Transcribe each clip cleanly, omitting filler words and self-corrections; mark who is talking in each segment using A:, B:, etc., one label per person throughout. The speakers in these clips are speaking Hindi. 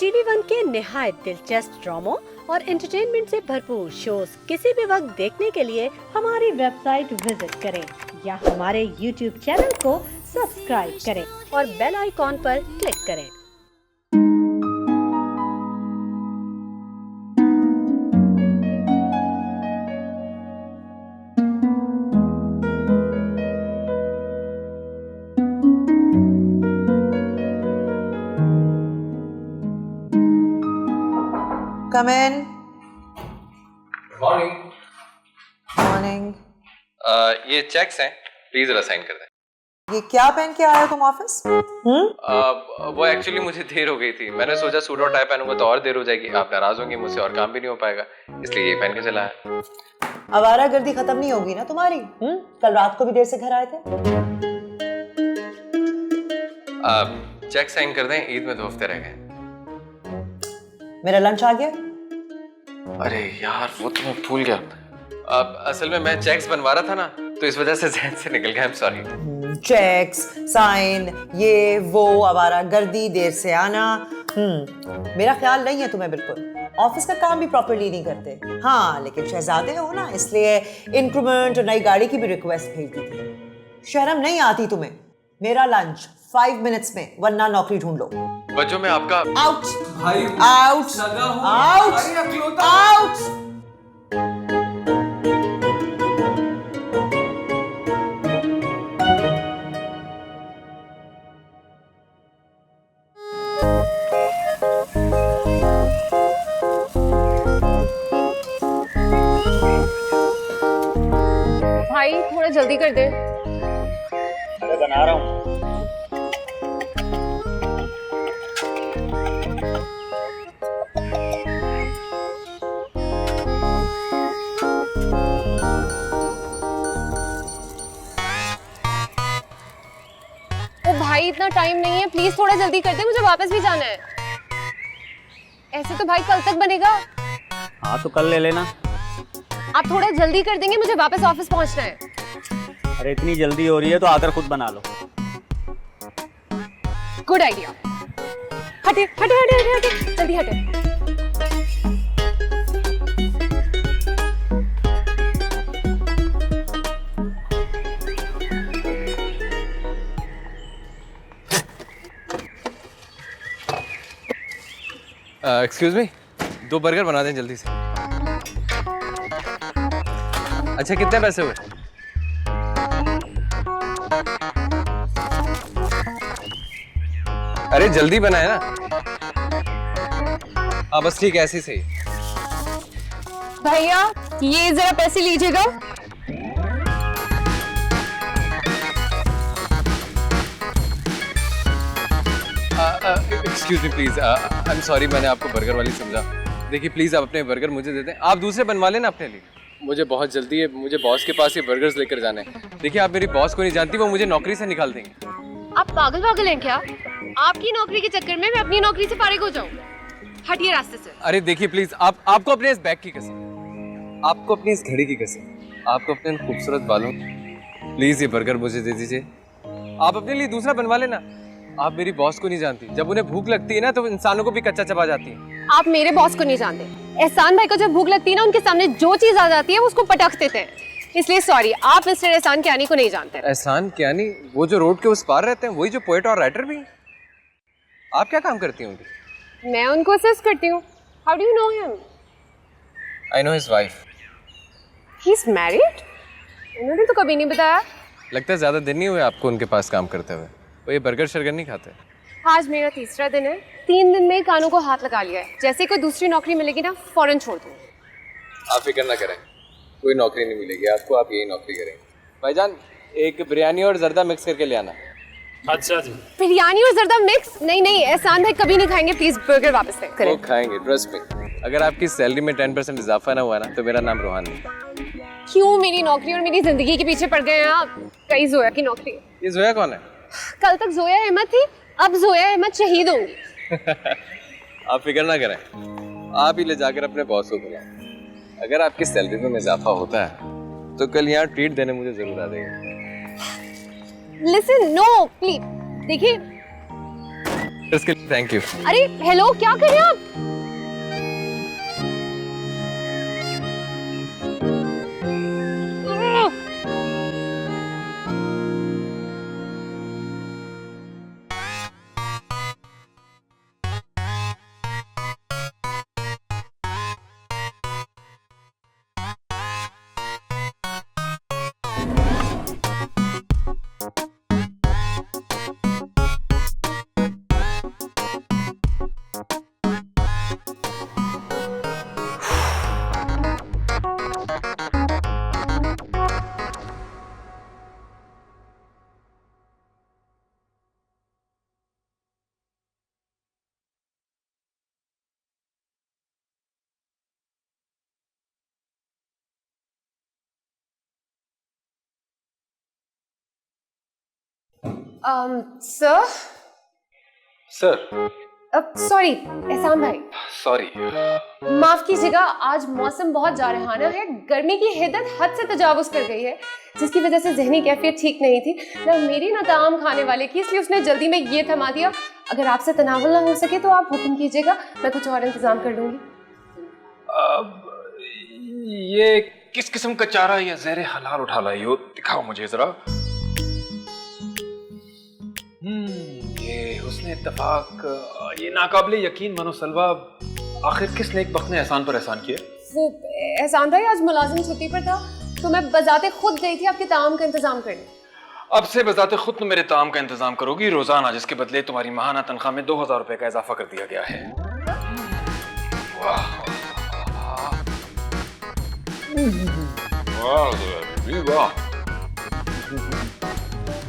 A: टीवी वन के निहायत दिलचस्प ड्रामों और एंटरटेनमेंट से भरपूर शोज किसी भी वक्त देखने के लिए हमारी वेबसाइट विजिट करें या हमारे यूट्यूब चैनल को सब्सक्राइब करें और बेल आइकॉन पर क्लिक करें।
B: Come in.
C: मॉर्निंग।
B: Morning.
C: ये चेक्स हैं, प्लीज जरा साइन कर दें।
B: ये क्या पहन के आए हो तुम ऑफिस?
C: वो एक्चुअली मुझे देर हो गई थी, मैंने सोचा सूट और टाई पहनूंगा तो और देर हो जाएगी, आप नाराज होंगे मुझसे और काम भी नहीं हो पाएगा, इसलिए ये पहन के चला है।
B: आवारागर्दी खत्म नहीं होगी ना तुम्हारी? कल रात को भी देर से घर आए थे।
C: चेक साइन कर दें, ईद में 2 हफ्ते रह गए।
B: मेरा लंच आ गया?
C: अरे यार वो तो मैं भूल गया। असल में मैं चेक्स बनवा रहा था ना, तो इस वजह से जहन से निकल गया, I am sorry.
B: Checks, sign, ये वो, आवारागर्दी, देर से आना। मेरा ख्याल नहीं है तुम्हें बिल्कुल। ऑफिस का काम भी प्रॉपर्ली नहीं करते। हाँ, लेकिन शहजादे हो ना, इसलिए इंक्रीमेंट और नई गाड़ी की भी रिक्वेस्ट भेज दी थी। शर्म नहीं आती तुम्हें? मेरा लंच 5 मिनट्स में, वरना नौकरी ढूंढ लो।
C: बच्चों में आपका
B: आउट
C: भाई
B: आउट आउट आउट।
D: भाई थोड़ा जल्दी कर दे।
E: अरे बना रहा हूँ।
D: ओ भाई इतना टाइम नहीं है, प्लीज थोड़ा जल्दी कर दे, मुझे वापस भी जाना है। ऐसे तो भाई कल तक बनेगा।
E: हाँ तो कल ले लेना।
D: आप थोड़ा जल्दी कर देंगे, मुझे वापस ऑफिस पहुंचना है।
E: अरे इतनी जल्दी हो रही है तो आकर खुद बना लो।
D: Good idea. हटे हटे हटे हटे हटे, जल्दी हटे।
C: एक्सक्यूज मी, 2 बर्गर बना दें जल्दी से। अच्छा कितने पैसे हुए? अरे जल्दी बनाए ना। हाँ बस ठीक है, ऐसे ही सही।
D: भैया ये जरा पैसे लीजिएगा।
C: Excuse me please, I am sorry, मैंने आपको बर्गर वाली समझा। देखिए प्लीज आप अपने बर्गर मुझे दे दें, आप दूसरे बनवा लेना अपने लिए। मुझे बहुत जल्दी है, मुझे बॉस के पास ये बर्गर्स लेकर जाने हैं। देखिए आप मेरी बॉस को नहीं जानती, वो मुझे नौकरी से निकाल देंगे।
D: आप पागल हैं क्या? आपकी नौकरी के चक्कर में मैं अपनी नौकरी से फारिग हो जाऊं? हटिए रास्ते से।
C: अरे देखिए प्लीज, आपको अपने इस बैग की कसम, आपको अपनी इस घड़ी की कसम, आपको अपने इन खूबसूरत बालों, प्लीज ये बर्गर मुझे दे दीजिए। आप अपने लिए दूसरा बनवा लेना। आप मेरी बॉस को नहीं जानती, जब उन्हें भूख लगती है ना तो इंसानों को भी कच्चा चबा जाती है।
D: आप मेरे बॉस को नहीं जानते। एहसान भाई को जब भूख लगती है ना, उनके सामने जो चीज आ जाती है वो उसको पटक देते हैं। इसलिए सॉरी, आप मिस्टर एहसान कियानी को नहीं जानते।
C: एहसान कियानी, वो जो रोड के उस पार रहते हैं, वही जो पोएट और राइटर भी हैं। आप क्या काम करती होंगी?
D: मैं उनको असिस्ट करती हूँ। How do you know him?
C: I know his wife.
D: He is married? उन्होंने तो कभी नहीं बताया।
C: लगता है ज्यादा दिन नहीं हुए आपको उनके पास काम करते हुए। वो ये बर्गर शर्गर नहीं खाते।
D: आज मेरा तीसरा दिन है, 3 दिन में कानों को हाथ लगा लिया है। जैसे कोई दूसरी नौकरी मिलेगी ना, फौरन छोड़ दूंगी।
C: आप फिक्र ना करें, कोई नौकरी नहीं मिलेगी आपको, आप यही नौकरी करेंगे। भाईजान एक बिरयानी और जर्दा मिक्स करके ले आना।
E: अच्छा जी।
D: बिरयानी और जर्दा मिक्स? नहीं नहीं, एहसान भाई कभी नहीं खाएंगे, प्लीज बर्गर वापस करें।
C: वो खाएंगे, ट्रस्ट मी। अगर आपकी सैलरी में 10% इजाफा ना हुआ ना तो मेरा नाम रोहान नहीं।
D: क्यों मेरी नौकरी और मेरी जिंदगी के पीछे पड़ गए हैं आप? कई जोया की नौकरी।
C: ये जोया कौन है?
D: कल तक जोया अहमद थी, अब जोया अहमद शहीद होंगी।
C: आप फिक्र ना करें, आप ही ले जाकर अपने बॉस को बुलाएं। अगर आपकी सैलरी में इजाफा होता है तो कल यहाँ ट्रीट देने मुझे जरूर आ जाएगा।
D: Listen, no please. देखिए
C: इसके लिए थैंक यू।
D: अरे हेलो, क्या कर रहे हैं आप? सर
C: सर
D: सॉरी एहसान भाई,
C: सॉरी।
D: माफ कीजिएगा, आज मौसम बहुत जारहाना है। गर्मी की हिद्दत हद से तजावुज कर गई है, जिसकी वजह से जहनी कैफियत ठीक नहीं थी ना मेरी ना ताम खाने वाले की, इसलिए उसने जल्दी में ये थमा दिया। अगर आपसे तनावुल ना हो सके तो आप हुक्म कीजिएगा, मैं कुछ और इंतजाम कर लूंगी।
F: ये किस किस्म का चारा या ज़हर हलाल उठा लाई हो, दिखाओ मुझे जरा। ये हुस्न इत्तफाक, ये नाकाबिले यकीन मनोसलवा, आखिर किस नेक बख्त ने एहसान पर एहसान किया?
D: वो एहसान भाई आज मुलाजिम छुट्टी पर था, तो मैं बजाते खुद गई थी आपके ताम का इंतजाम करने।
F: अब से बजाते खुद तुम मेरे ताम का इंतजाम करोगी रोजाना, जिसके बदले तुम्हारी माहाना तनख्वाह में 2000 रुपए का इजाफा कर दिया गया है। वाह वाह,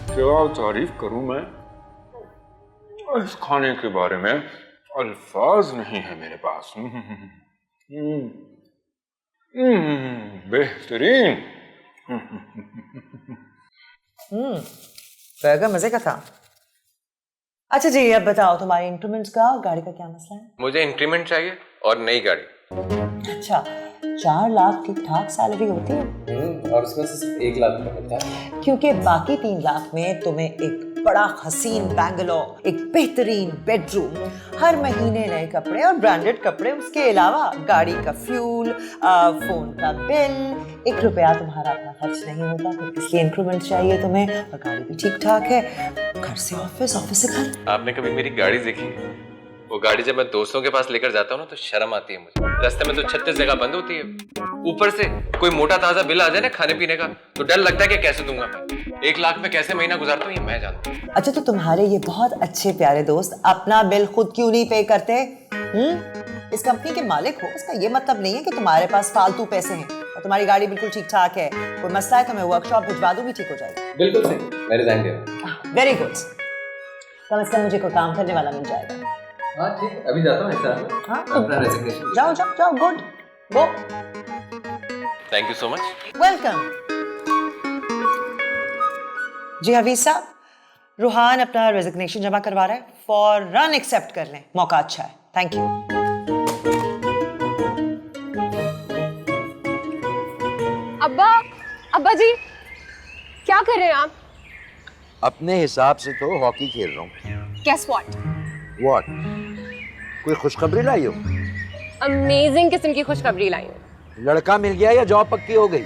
F: क्या तारीफ करूं मैं, इस खाने के बारे में अल्फाज नहीं है मेरे पास। बेहतरीन।
B: बर्गर मजे का था। अच्छा जी, अब बताओ तुम्हारे इंक्रीमेंट्स का और गाड़ी का क्या मसला है?
C: मुझे इंक्रीमेंट चाहिए और नई गाड़ी।
B: अच्छा, 4 लाख ठीक ठाक सैलरी होती है
C: और उसमें से सिर्फ 1 लाख रुपए मिलता है,
B: क्योंकि बाकी 3 लाख में तुम्हें एक बड़ा हसीन बैंगलोर, एक बेहतरीन बेडरूम, हर महीने नए कपड़े और ब्रांडेड कपड़े, उसके अलावा गाड़ी का फ्यूल, फोन का बिल। 1 रुपया तुम्हारा अपना खर्च नहीं होता, तो इसलिए इंक्रीमेंट चाहिए तुम्हें, और गाड़ी भी ठीक ठाक है, घर से ऑफिस, ऑफिस से घर।
C: आपने कभी मेरी गाड़ी देखी? वो गाड़ी जब मैं दोस्तों के पास लेकर जाता हूँ ना तो शर्म आती है मुझे। रास्ते में तो 36 जगह बंद होती है, ऊपर से कोई मोटा ताजा बिल आ जाए ना खाने पीने का तो डर लगता है कि कैसे दूंगा मैं। 1 लाख में कैसे महीना गुजारता हूँ ये मैं जानता हूँ।
B: अच्छा, तो तुम्हारे ये बहुत अच्छे प्यारे दोस्त अपना बिल खुद क्यों नहीं पे करते? इस कंपनी के मालिक हो, इसका ये मतलब नहीं है कि तुम्हारे पास फालतू पैसे हैं, और तुम्हारी गाड़ी बिल्कुल ठीक ठाक है। कोई मसला है तो मैं वर्कशॉप भिजवा दूंगी, ठीक हो जाएगी।
C: बिल्कुल सही, मैं रिजाइन दे रहा हूँ।
B: वेरी गुड, कम से कम मुझे कोई काम करने वाला मिल जाएगा।
C: हाँ ठीक है, अभी जाता हूँ।
B: हाँ,
C: अपना रेजिग्नेशन
B: जाओ जाओ जाओ, good, go.
C: Thank you so much.
B: Welcome. जी हवीज साहब, रूहान अपना रेजिग्नेशन जमा करवा रहा है, फौरन एक्सेप्ट कर लें, मौका अच्छा है। Thank you.
D: अब्बा, अब्बा जी क्या कर रहे हैं आप?
G: अपने हिसाब से तो हॉकी खेल रहा हूँ।
D: Guess what?
G: व्हाट? कोई खुशखबरी लाई हो?
D: अमेजिंग किस्म की खुशखबरी लाई हूँ।
G: लड़का मिल गया या जॉब पक्की हो गई?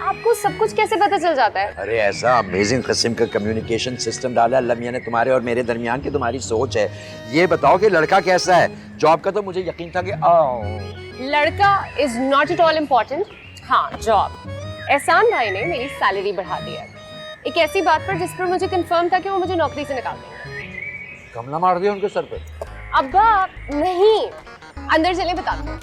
D: आपको सब कुछ कैसे पता चल जाता है?
G: अरे ऐसा अमेजिंग किस्म का कम्युनिकेशन सिस्टम डाला अल्लाह मियां ने तुम्हारे और मेरे दरमियान की, तुम्हारी सोच है। ये बताओ कि लड़का कैसा है? जॉब का तो मुझे यकीन था कि
D: लड़का is not at all important. हाँ, जॉब। एहसान भाई ने मेरी सैलरी बढ़ा दी है, एक ऐसी बात पर जिस पर मुझे कंफर्म था कि वो मुझे नौकरी से निकाल देंगे।
G: कमला मार दिया उनके सर पे?
D: अब्बा नहीं, अंदर चले बताते हैं।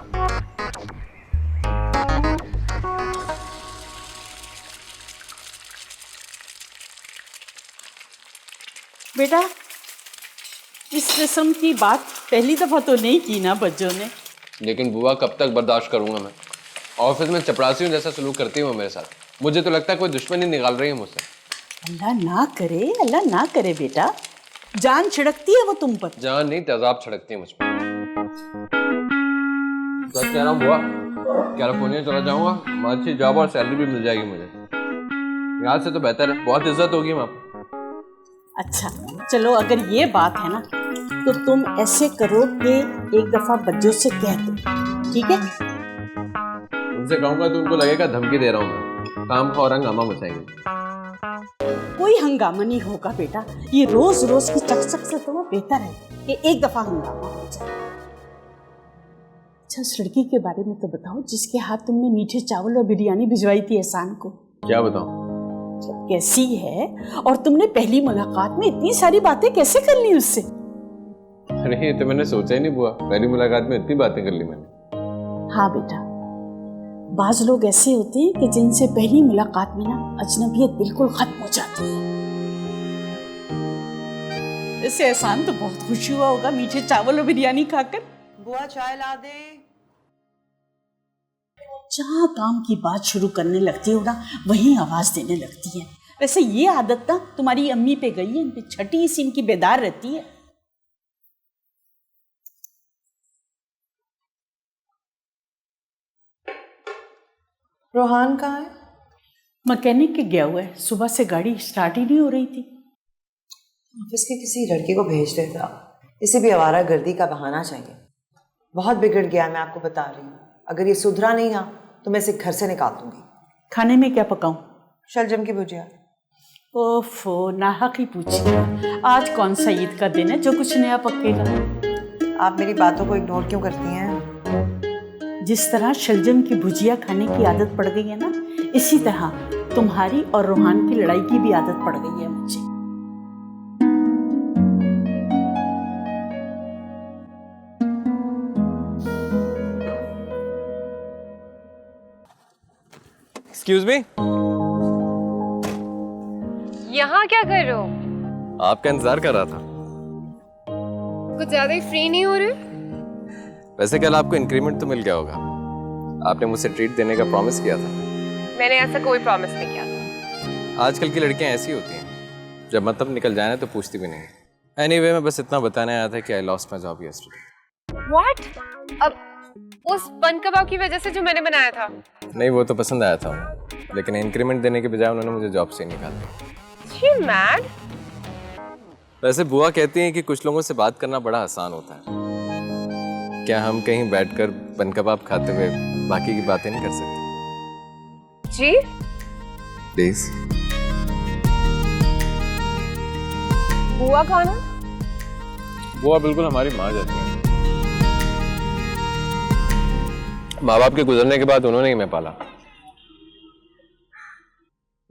H: बेटा, इस किस्म की बात पहली दफा तो नहीं की ना बच्चों ने।
C: लेकिन बुआ कब तक बर्दाश्त करूंगा मैं? ऑफिस में चपरासियों जैसा सलूक करती है वो मेरे साथ। मुझे तो लगता है कोई दुश्मनी निकाल रही है मुझसे।
H: अल्लाह ना करे, अल्लाह ना करे बेटा, जान छिड़कती है वो तुम पर।
C: जान नहीं, तेजाब छिड़कती है मुझ पर। सच कह रहा हूँ बुआ, कैलिफोर्निया चला जाऊंगा, अच्छी जॉब और सैलरी भी मिल जाएगी मुझे। यहाँ से तो बेहतर है, बहुत इज्जत होगी वहाँ पर।
H: अच्छा चलो, अगर ये बात है ना तो तुम ऐसे करो कि एक दफा बच्चों से कह दो, ठीक है?
C: उनसे कहूंगा तो उनको लगेगा धमकी दे रहा हूँ मैं। काम का और हंगामा मचाएंगे।
H: कोई हंगामा नहीं होगा बेटा, ये रोज रोज की चकचक से तो बेहतर है कि एक दफा हंगामा हो जाए। अच्छा, उस लड़की के बारे में तो बताओ जिसके हाथ तुमने मीठे चावल और बिरयानी भिजवाई थी एहसान को।
C: क्या बताऊं?
H: कैसी है और तुमने पहली मुलाकात में इतनी सारी बातें कैसे कर ली उससे?
C: अरे ये तो मैंने सोचा ही नहीं बुआ, पहली मुलाकात में इतनी बातें कर ली मैंने।
H: हाँ बेटा, बाज लोग ऐसे होते हैं कि जिनसे पहली मुलाकात में ना अजनबियत बिल्कुल खत्म हो जाती है। इससे एहसान तो बहुत खुश हुआ होगा मीठे चावल और बिरयानी खाकर।
B: बुआ चाय ला दे।
H: जहाँ काम की बात शुरू करने लगती हो ना वहीं आवाज देने लगती है। वैसे ये आदत ना तुम्हारी अम्मी पे गई है, इन पे छठी सी इनकी बेदार रहती है।
B: रोहान कहाँ है?
H: मैकेनिक के गया हुआ है, सुबह से गाड़ी स्टार्ट ही नहीं हो रही थी।
B: ऑफिस के किसी लड़के को भेज देता, इसे भी आवारा गर्दी का बहाना चाहिए। बहुत बिगड़ गया, मैं आपको बता रही हूँ। अगर ये सुधरा नहीं ना तो मैं इसे घर से निकाल दूंगी।
H: खाने में क्या पकाऊं?
B: शलजम की भुजिया।
H: ओफो, नाहक ही पूछी। आज कौन सा ईद का दिन है जो कुछ नया पकेगा?
B: आप मेरी बातों को इग्नोर क्यों करती हैं?
H: जिस तरह शलजम की भुजिया खाने की आदत पड़ गई है ना, इसी तरह तुम्हारी और रोहान की लड़ाई की भी आदत पड़ गई है मुझे।
C: एक्सक्यूज मी,
D: यहाँ क्या कर रहे हो?
C: आपका इंतजार कर रहा था।
D: कुछ ज्यादा ही फ्री नहीं हो रहे?
C: वैसे कल आपको इंक्रीमेंट तो मिल गया होगा। आपने मुझसे ट्रीट देने का प्रॉमिस किया था।
D: मैंने ऐसा कोई प्रॉमिस नहीं किया था।
C: आजकल की लड़कियां ऐसी होती हैं, जब मतलब निकल जाए ना तो पूछती भी नहीं। एनीवे, मैं बस इतना बताने आया था कि I lost my job yesterday.
D: What? अब उस बन कबाब की वजह से जो मैंने बनाया था?
C: नहीं, वो तो पसंद आया था उन्हें, लेकिन इंक्रीमेंट देने के बजाय उन्होंने मुझे जॉब से निकाल दिया।
D: She mad?
C: वैसे बुआ कहती हैं कि कुछ लोगों से बात करना बड़ा आसान होता है। क्या हम कहीं बैठकर बन कबाब खाते हुए बाकी की बातें नहीं कर सकते?
D: जी?
C: प्लीज।
D: बुआ खाना?
C: बुआ बिल्कुल हमारी माँ जैसी है। माँ बाप के गुजरने के बाद उन्होंने ही मैं पाला।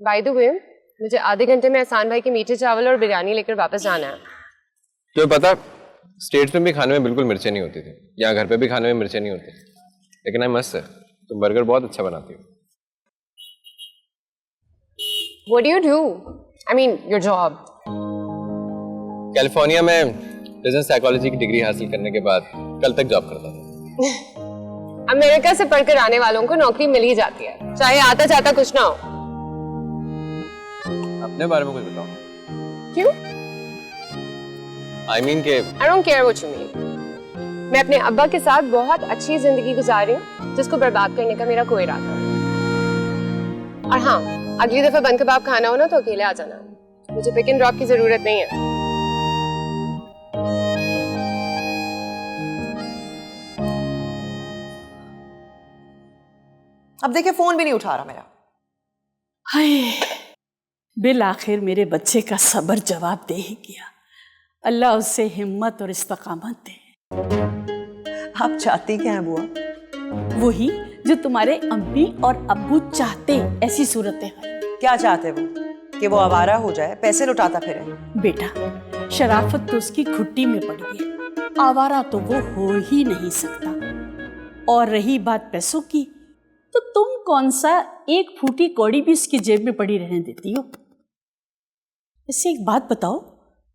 D: बाय द वे, मुझे आधे घंटे में एहसान भाई के मीठे चावल और बिरयानी लेकर वापस जाना है।
C: तो पता, स्टेट्स में भी खाने में बिल्कुल मिर्चें नहीं होती थी। यहाँ घर पे भी खाने में मिर्चें नहीं होती। लेकिन आई मस्त है, तुम बर्गर बहुत अच्छा बनाती हो।
D: What do you do? I mean, your job.
C: California में बिजनेस साइकोलॉजी की डिग्री हासिल करने के बाद कल तक जॉब करता था।
D: अमेरिका से पढ़कर आने वालों को नौकरी मिल ही जाती है, चाहे आता जाता कुछ ना हो।
C: अपने बारे में कुछ बताओ।
D: क्यों?
C: I mean के
D: I don't care what you mean. मैं अपने अब्बा के साथ बहुत अच्छी जिंदगी गुजार रही हूँ, जिसको बर्बाद करने का मेरा कोई इरादा नहीं। और हाँ, अगली दफा बन कबाब खाना हो ना तो अकेले आ जाना, मुझे पिक एंड ड्रॉप की जरूरत नहीं है।
B: अब देखिए, फोन भी नहीं उठा रहा मेरा।
H: हाय, बिल आखिर मेरे बच्चे का सब्र जवाब दे ही गया। अल्लाह उससे हिम्मत और इस्तकामत दे।
B: आप चाहती क्या हैं बुआ?
H: वही जो तुम्हारे अम्मी और अब्बू चाहते, ऐसी सूरत है।
B: क्या चाहते वो? कि वो आवारा हो जाए, पैसे लुटाता फिरे?
H: बेटा, शराफत तो उसकी घुट्टी में पड़ी है, आवारा तो वो हो ही नहीं सकता। और रही बात पैसों की, तो तुम कौन सा एक फूटी कौड़ी भी उसकी जेब में पड़ी रहने देती हो? इससे एक बात बताओ,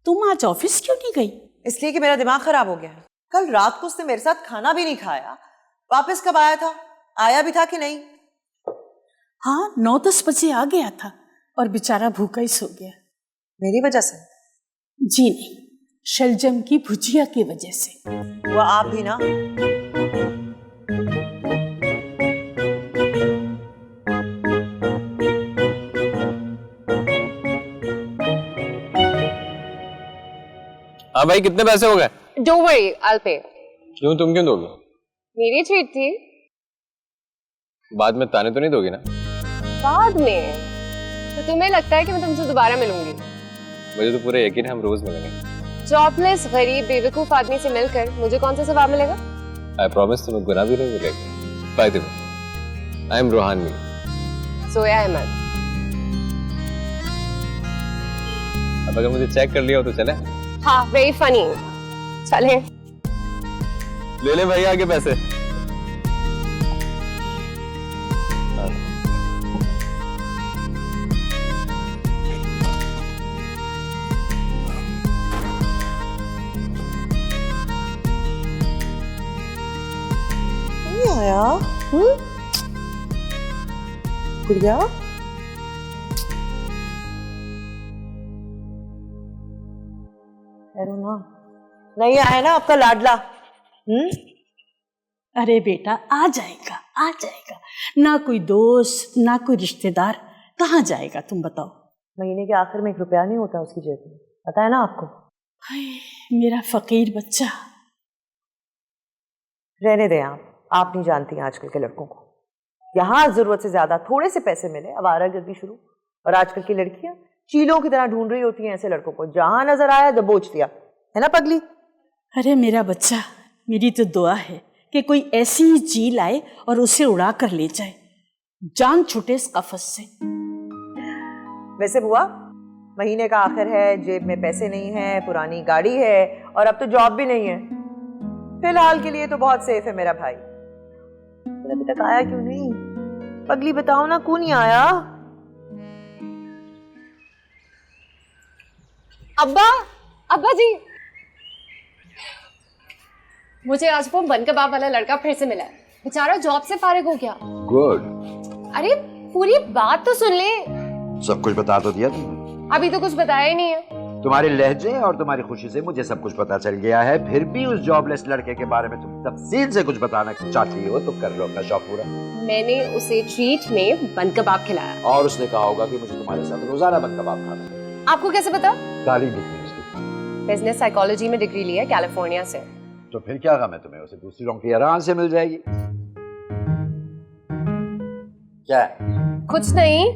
H: तुम आज ऑफिस क्यों नहीं गई?
B: इसलिए कि मेरा दिमाग खराब हो गया है। कल रात को उसने मेरे साथ खाना भी नहीं खाया। वापस कब आया था? आया भी था कि नहीं?
H: हाँ, 9-10 बजे आ गया था और बेचारा भूखा ही सो गया।
B: मेरी वजह से?
H: जी नहीं, शलजम की भुजिया की वजह से।
B: वो आप भी ना।
C: हाँ भाई, कितने पैसे हो गए?
D: Don't worry, I will pay.
C: क्यों, तुम क्यों दोगे?
D: मेरी ट्रीट थी।
C: बाद में ताने तो नहीं दोगी ना?
D: बाद में? तो तुम्हें लगता है कि मैं तुमसे दोबारा मिलूंगी?
C: मुझे तो पूरा यकीन है हम रोज मिलेंगे।
D: जॉबलेस गरीब बेवकूफ आदमी से मिलकर मुझे कौन सा सवाब मिलेगा?
C: आई प्रॉमिस तुम्हें गुनाह भी नहीं मिलेगा। By the way, I am Rohan Mir.
D: सोया अहमद।
C: अब अगर मुझे चेक कर लिया हो तो चले?
D: हाँ, वेरी फनी। चले।
C: ले ले भाई आगे पैसे।
B: नहीं आया? गुड़िया, अरे ना, नहीं आया ना आपका लाडला?
H: अरे बेटा, आ जाएगा आ जाएगा। ना कोई दोस्त ना कोई रिश्तेदार, कहाँ जाएगा तुम बताओ?
B: महीने के आखिर में 1 रुपया नहीं होता उसकी जेब में, पता है ना आपको?
H: हाय, मेरा फकीर बच्चा।
B: रहने दें आप नहीं जानती आजकल के लड़कों को। यहाँ जरूरत से ज्यादा थोड़े से पैसे मिले आवारागर्दी शुरू, और आजकल की लड़कियां चीलों की तरह ढूंढ रही होती हैं ऐसे लड़कों को, जहां नजर आया दबोच दिया, है ना पगली?
H: अरे मेरा बच्चा, मेरी तो दुआ है कि कोई ऐसी ही चील आए और उसे उड़ा कर ले जाए, जान छूटे इस कफस से।
B: वैसे बुआ, महीने का आखिर है, जेब में पैसे नहीं है, पुरानी गाड़ी है, और अब तो जॉब भी नहीं है। फिलहाल के लिए तो बहुत सेफ है मेरा भाई। फिर अभी तक आया क्यों नहीं? पगली बताओ ना, क्यों नहीं आया?
D: अब्बा, अब्बा जी, मुझे आज वो बन कबाब वाला लड़का फिर से मिला है। बेचारा जॉब से फारिग हो गया।
G: गुड।
D: अरे पूरी बात तो सुन ले।
G: सब कुछ बता तो दिया तुमने?
D: अभी तो कुछ बताया ही नहीं है।
G: तुम्हारे लहजे और तुम्हारी खुशी से मुझे सब कुछ पता चल गया है, फिर भी उस जॉबलेस लड़के के बारे में तुम तफसील से कुछ बताना चाहती हो तो कर लो अपना शौक पूरा।
D: मैंने उसे ट्रीट में बन कबाब खिलाया।
G: और उसने कहा होगा कि मुझे तुम्हारे साथ रोजाना बन कबाब खाना है।
D: आपको कैसे पता?
G: तारीफ दिखती उसकी।
D: बिजनेस साइकोलॉजी में डिग्री ली है कैलिफोर्निया से।
G: तो फिर क्या गम है तुम्हें, उसे दूसरी नौकरी आराम से मिल जाएगी। क्या है?
D: कुछ नहीं।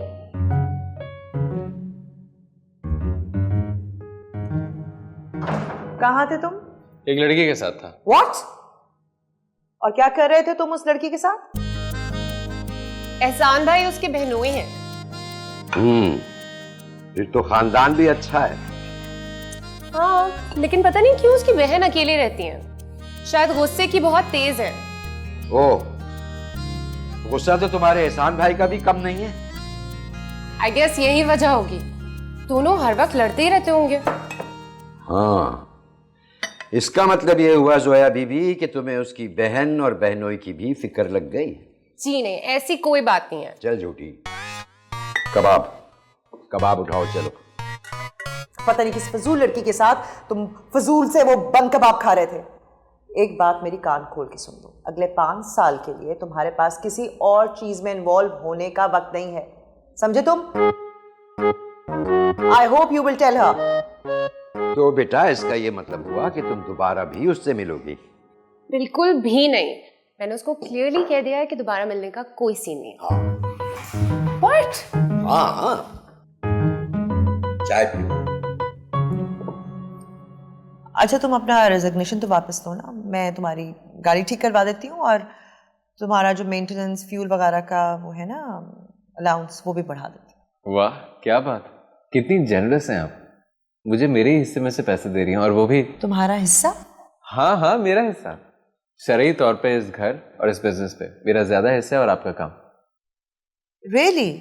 B: कहाँ थे तुम?
C: एक लड़की के साथ था।
B: What? और क्या कर रहे थे तुम उस लड़की के साथ?
D: एहसान भाई उसके बहनोई हैं।
G: फिर तो खानदान भी अच्छा है।
D: हाँ, लेकिन पता नहीं क्यों उसकी बहन अकेली रहती है। शायद गुस्से की बहुत तेज है।
G: ओह, गुस्सा तो तुम्हारे एहसान भाई का भी कम नहीं है।
D: आई गेस यही वजह होगी, दोनों हर वक्त लड़ते ही रहते होंगे।
G: हाँ, इसका मतलब ये हुआ जोया बीबी कि तुम्हें उसकी बहन और बहनोई की भी फिक्र लग गई।
D: जी नहीं, ऐसी कोई बात नहीं है।
G: चल झूठी। कबाब कबाब उठाओ चलो।
B: पता नहीं किस फजूल लड़की के साथ तुम फजूल से वो बन कबाब खा रहे थे। एक बात मेरी कान खोल के सुन लो, अगले 5 साल के लिए तुम्हारे पास किसी और चीज में इन्वॉल्व होने का वक्त नहीं है, समझे तुम? I hope you will tell her.
G: तो बेटा, इसका ये मतलब हुआ कि तुम दोबारा भी उससे मिलोगी?
D: बिल्कुल भी नहीं। मैंने उसको क्लियरली कह दिया है कि दोबारा मिलने का कोई सीन नहीं है। What?
G: हाँ, चाय पियो।
B: अच्छा, तुम अपना रेजिग्नेशन तो वापस लो ना, मैं तुम्हारी गाड़ी ठीक करवा देती हूँ, और तुम्हारा जो मेंटेनेंस फ्यूल वगैरह का वो है ना अलाउंस, वो भी बढ़ा देती हूँ।
C: वाह, क्या बात, कितनी जेनरस हैं आप। मुझे मेरे ही हिस्से में से पैसे दे रही हैं, और वो भी।
B: तुम्हारा हिस्सा?
C: हाँ हाँ, मेरा हिस्सा। शरई तौर पे इस घर और इस बिजनेस पे मेरा ज्यादा हिस्सा है, और आपका काम।
B: Really?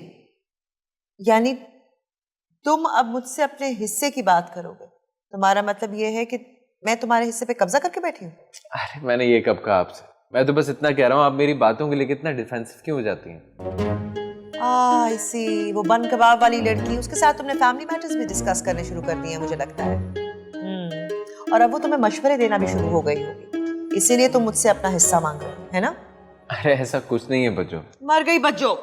B: यानी तुम अब मुझसे अपने हिस्से की बात करोगे? तुम्हारा मतलब ये है कि मैं तुम्हारे हिस्से पे कब्जा करके बैठी हूँ?
C: अरे मैंने ये कब कहा आपसे? मैं तो बस इतना कह रहा हूँ, आप मेरी बातों के लिए कितना डिफेंसिव क्यों हो जाती हैं?
B: आई सी, वो बन कबाब वाली लड़की, उसके साथ तुमने फैमिली मैटर्स भी डिस्कस करने शुरू कर दिए हैं मुझे लगता है। और अब वो तुम्हें मशवरे देना भी शुरू हो गई होगी, इसीलिए तुम मुझसे अपना हिस्सा मांग रहे हो, है ना?
C: अरे ऐसा कुछ नहीं है बच्चों।
B: मर गई बच्चों।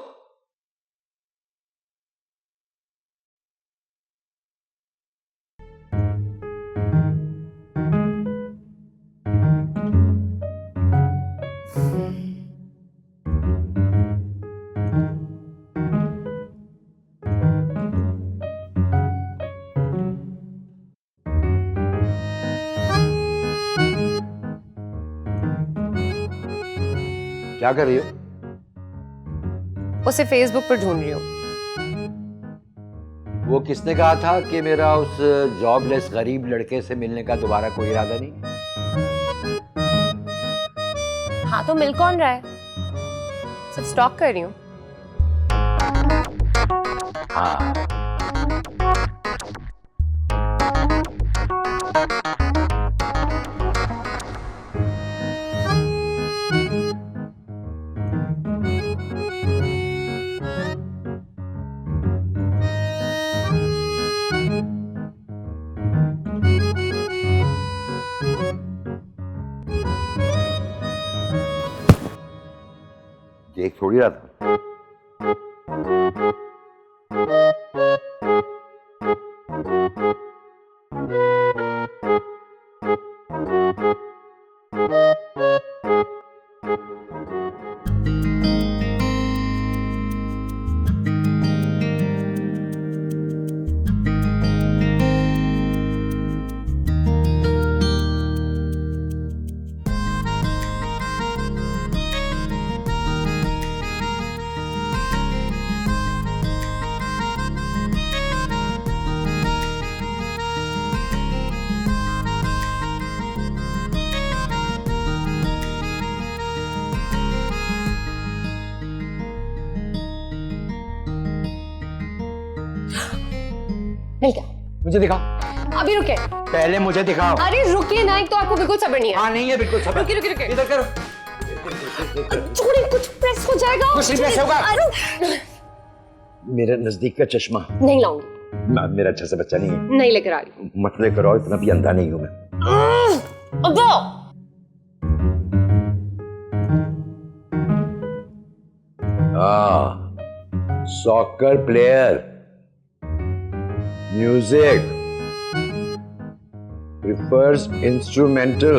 G: क्या कर रही हो?
D: उसे फेसबुक पर ढूंढ रही हूँ।
G: वो किसने कहा था कि मेरा उस जॉबलेस गरीब लड़के से मिलने का दोबारा कोई इरादा नहीं?
D: हाँ तो मिल कौन रहा है? सिर्फ स्टॉक कर रही हूँ।
G: हाँ, देख थोड़ी रहा था।
D: मिल गया।
G: मुझे दिखाओ,
D: अभी रुके।
G: पहले मुझे दिखाओ।
D: अरे रुकिए ना, एक तो आपको बिल्कुल सब्र नहीं है।
G: हाँ नहीं है बिल्कुल सब्र।
D: रुकिए रुकिए रुकिए।
G: इधर करो।
D: छोड़िए, कुछ प्रेस हो जाएगा।
G: कुछ नहीं प्रेस होगा।
D: अरे
G: मेरे नजदीक का चश्मा।
D: नहीं लाऊंगी।
G: मेरा अच्छा सा बच्चा नहीं है।
D: नहीं लेकर आ रही।
G: मत लेकर आओ, इतना भी अंधा नहीं हूं मैं।
D: अब्बा!
G: Soccer player, music, prefers instrumental.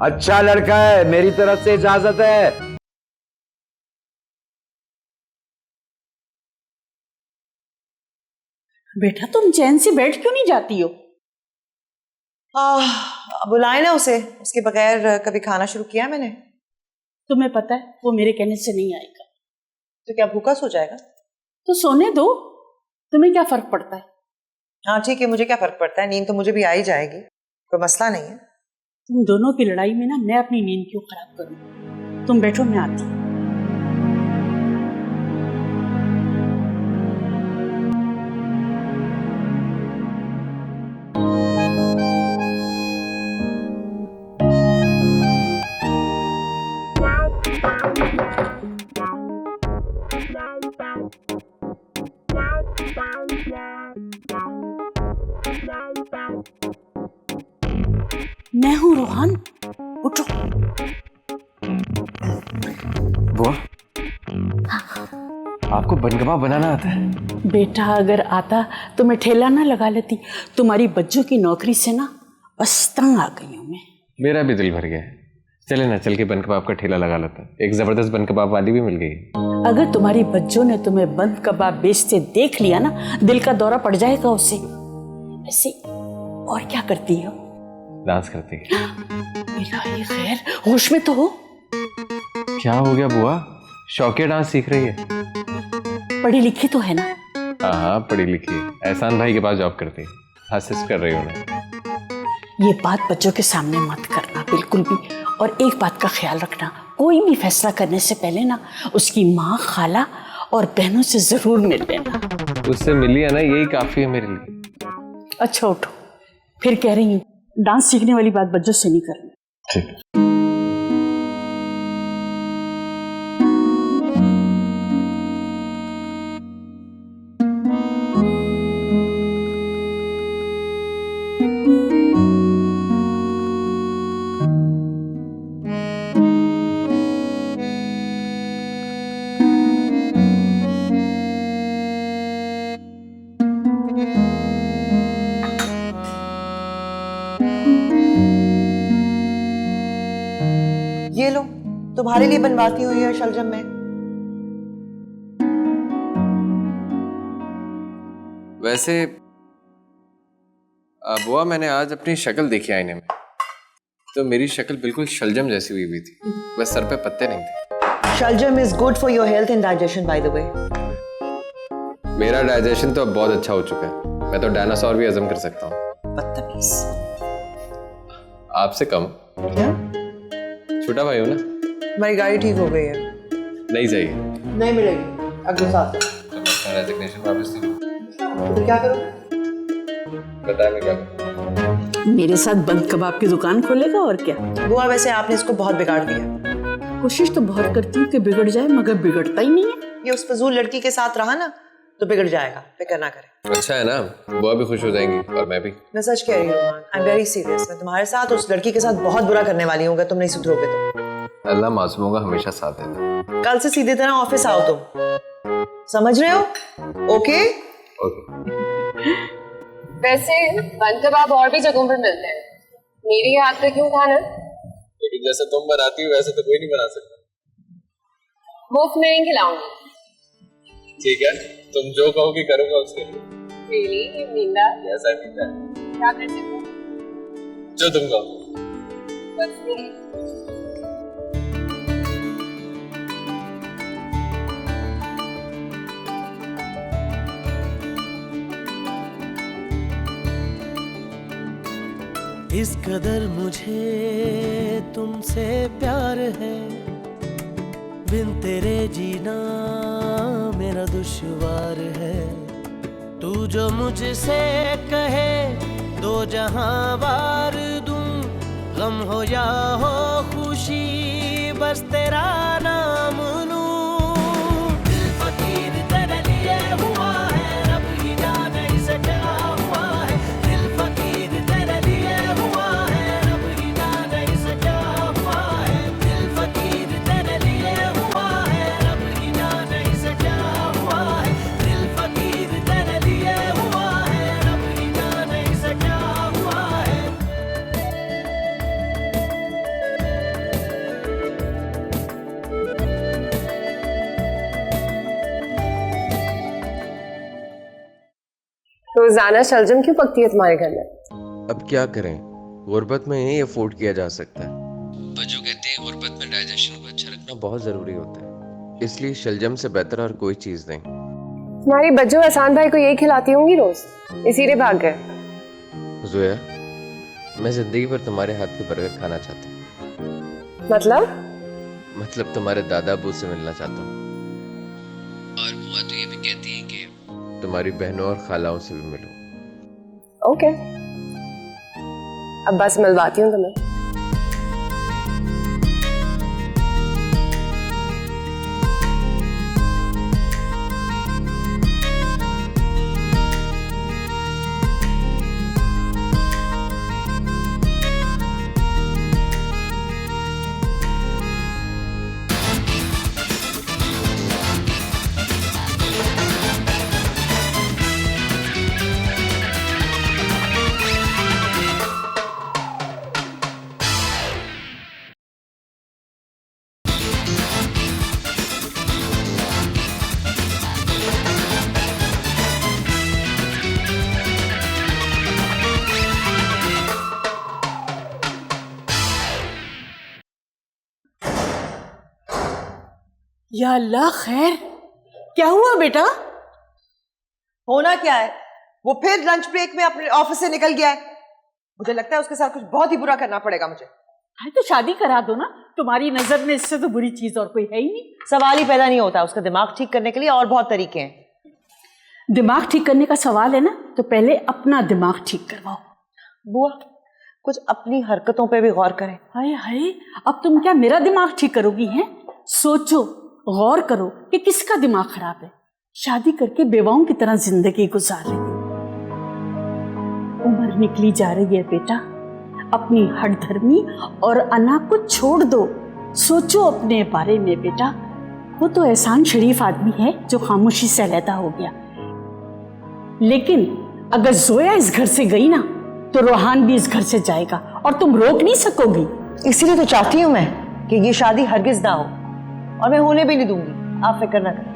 G: अच्छा लड़का है, मेरी तरफ से इजाजत है।
H: बेटा तुम चैन से बैठ क्यों नहीं जाती हो?
B: बुलाए ना उसे, उसके बगैर कभी खाना शुरू किया मैंने?
H: तुम्हें पता है वो मेरे कहने से नहीं आएगा।
B: तो क्या भूखा सो जाएगा?
H: तो सोने दो, तुम्हें क्या फर्क पड़ता है?
B: हाँ ठीक है, मुझे क्या फर्क पड़ता है, नींद तो मुझे भी आ ही जाएगी, कोई मसला नहीं है।
H: तुम दोनों की लड़ाई में ना मैं अपनी नींद क्यों खराब करूं? तुम बैठो, मैं आती हूं। मैं हूं रोहन, उठो।
C: बुआ, आपको बन कबाब बनाना आता है?
H: बेटा अगर आता तो मैं ठेला ना लगा लेती। तुम्हारी बच्चों की नौकरी से ना बस तंग आ गई हूं मैं।
C: मेरा भी दिल भर गया है, चले ना चल के बन कबाब का ठेला लगा लेता है। एक जबरदस्त बन कबाब वाली भी मिल गई।
H: अगर तुम्हारी बच्चों ने तुम्हें बंद कबाब बेचते देख लिया ना, दिल का दौरा पड़ जाएगा उसे। ऐसे और क्या करती हो?
C: डांस करती है।
H: इलाही खैर, होश में तो हो।
C: क्या हो गया बुआ, शौकिया डांस सीख रही है?
H: पढ़ी लिखी तो है ना?
C: हाँ पढ़ी लिखी, एहसान भाई के पास जॉब करती है, असिस्ट कर रही हूँ उन्हें।
H: ये बात बच्चों के सामने मत करना बिल्कुल भी। और एक बात का ख्याल रखना, कोई भी फैसला करने से पहले ना उसकी माँ, खाला और बहनों से जरूर मिल लेना।
C: उससे मिली है ना, यही काफी है मेरे लिए।
H: अच्छा उठो, फिर कह रही हूँ डांस सीखने वाली बात बच्चों से नहीं करनी।
C: ठीक।
B: ये लो, तुम्हारे लिए बनवाती हुई है शलजम में।
C: वैसे बुआ, मैंने आज अपनी शक्ल देखी आईने में, तो मेरी शक्ल बिल्कुल शलजम जैसी हुई हुई थी, बस सर पे पत्ते नहीं थे।
B: शलजम is good for your health and digestion bye the वे।
C: मेरा डाइजेशन तो अब बहुत अच्छा हो चुका है, मैं तो डायनासोर भी हजम कर सकता हूँ।
B: बदतमीज।
C: आपसे कम।
B: क्या?
C: छोटा भाई हो ना?
B: हमारी गाड़ी ठीक हो गई है।
C: नहीं चाहिए
B: नहीं मिलेगी, अगले साल।
C: तो मैं अपना रेजिग्नेशन वापस दे दूँ।
B: तो क्या करो?
C: बताया मैं क्या करूँ?
H: मेरे साथ बंद कबाब की दुकान खोलेगा और क्या।
B: बुआ वैसे आपने इसको बहुत बिगाड़ दिया।
H: कोशिश तो बहुत करती हूँ कि बिगड़ जाए, मगर बिगड़ता ही नहीं है।
B: ये उस फजूल लड़की के साथ रहा ना तो बिगड़ जाएगा, फिक्र ना करें।
C: अच्छा है ना, वो भी खुश हो जाएंगी और मैं भी।
B: मैं सच कह रही हूँ Roman, I am very serious. मैं तुम्हारे साथ उस लड़की के साथ बहुत बुरा करने वाली हूँ अगर तुम नहीं सुधरोगे तो।
C: अल्लाह मासूमों का हमेशा साथ देता।
B: कल से सीधे तरह ऑफिस आओ तुम, समझ रहे हो? ओके?
D: वैसे बन कबाब और भी जगहों पर मिलते हैं, मेरी हाथ पे क्यों खाना?
C: लेकिन जैसे तुम बनाती हो वैसे तो कोई नहीं बना सकता।
D: मुफ्त में नहीं खिलाऊंगी।
C: ठीक है, तुम जो कहोगी करूंगा उसके लिए।
D: Really? मींदा?
C: ऐसा ही मिलता है,
D: क्या कर सकते हो?
C: जो तुम कहो।
D: कुछ नहीं।
I: इस कदर मुझे तुमसे प्यार है, बिन तेरे जीना मेरा दुश्वार है। तू जो मुझसे कहे दो जहां वार दूं, गम हो या हो खुशी बस तेरा नाम लूं। दिल फकीर तेरे लिए हुआ है, रब ही जाने इसे क्या हुआ है। दिल फकीर तेरे लिए हुआ है, रब ही जाने इसे क्या हुआ है। दिल फकीर तेरे लिए हुआ है, रब ही जाने इसे क्या हुआ है। दिल फकीर तेरे लिए हुआ है, रब ही जाने इसे क्या हुआ है।
D: रोजाना शलजम क्यों पकती है तुम्हारे घर में?
C: अब क्या करें, गुर्बत में यही अफोर्ड किया जा सकता है। बच्चों कहते हैं गुर्बत में डाइजेशन को अच्छा रखना बहुत जरूरी होता है, इसलिए शलजम से बेहतर और कोई चीज नहीं।
D: तुम्हारी बच्चों एहसान भाई को यही खिलाती होंगी रोज, इसीलिए भाग गए।
C: जोया, मैं जिंदगी भर तुम्हारे हाथ की बर्गर खाना चाहता हूँ। मतलब तुम्हारे दादा अबू से मिलना चाहता हूँ। और बुआ तो ये भी कहती है कि तुम्हारी बहनों और खालाओं से भी मिलो।
D: ओके, अब बस मिलवाती हूँ तुम्हें।
H: या अल्लाह, खैर क्या हुआ बेटा?
B: होना क्या है, वो फिर लंच ब्रेक में अपने ऑफिस से निकल गया है। मुझे लगता है उसके साथ कुछ बहुत ही बुरा करना पड़ेगा मुझे।
H: अरे तो शादी करा दो ना, तुम्हारी नजर में इससे तो बुरी चीज और कोई है ही नहीं।
B: सवाल ही पैदा नहीं होता, उसका दिमाग ठीक करने के लिए और बहुत तरीके हैं।
H: दिमाग ठीक करने का सवाल है ना, तो पहले अपना दिमाग ठीक करवाओ।
B: बुआ, कुछ अपनी हरकतों पे भी गौर करें।
H: हाय हाय, अब तुम क्या मेरा दिमाग ठीक करोगी हैं? सोचो, गौर करो कि किसका दिमाग खराब है। शादी करके बेवाओं की तरह जिंदगी गुजार रही है। उम्र निकली जा रही है बेटा, अपनी हठधर्मी और अना को छोड़ दो। सोचो अपने बारे में बेटा। वो तो एहसान शरीफ आदमी है जो खामोशी से अलहदा हो गया, लेकिन अगर जोया इस घर से गई ना तो रोहान भी इस घर से जाएगा और तुम रोक नहीं सकोगी।
B: इसीलिए तो चाहती हूँ मैं कि ये शादी हरगिज ना हो, और मैं होने भी नहीं दूंगी, आप फिक्र ना करें।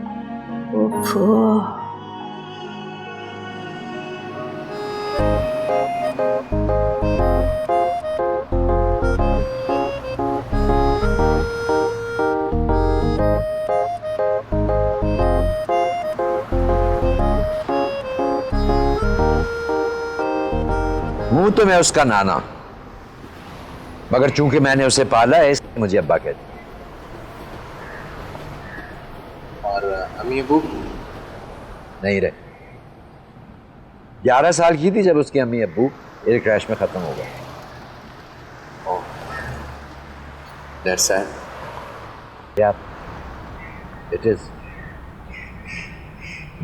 H: ओफो,
G: हूं तो मैं उसका नाना, मगर चूंकि मैंने उसे पाला है इसलिए मुझे अब्बा कहते हैं।
C: और अम्मी अबू?
G: नहीं रहे। 11 साल की थी जब उसके अम्मी अब्बू एयर क्रैश में खत्म हो गए।
C: That's sad.
G: Yeah, it is.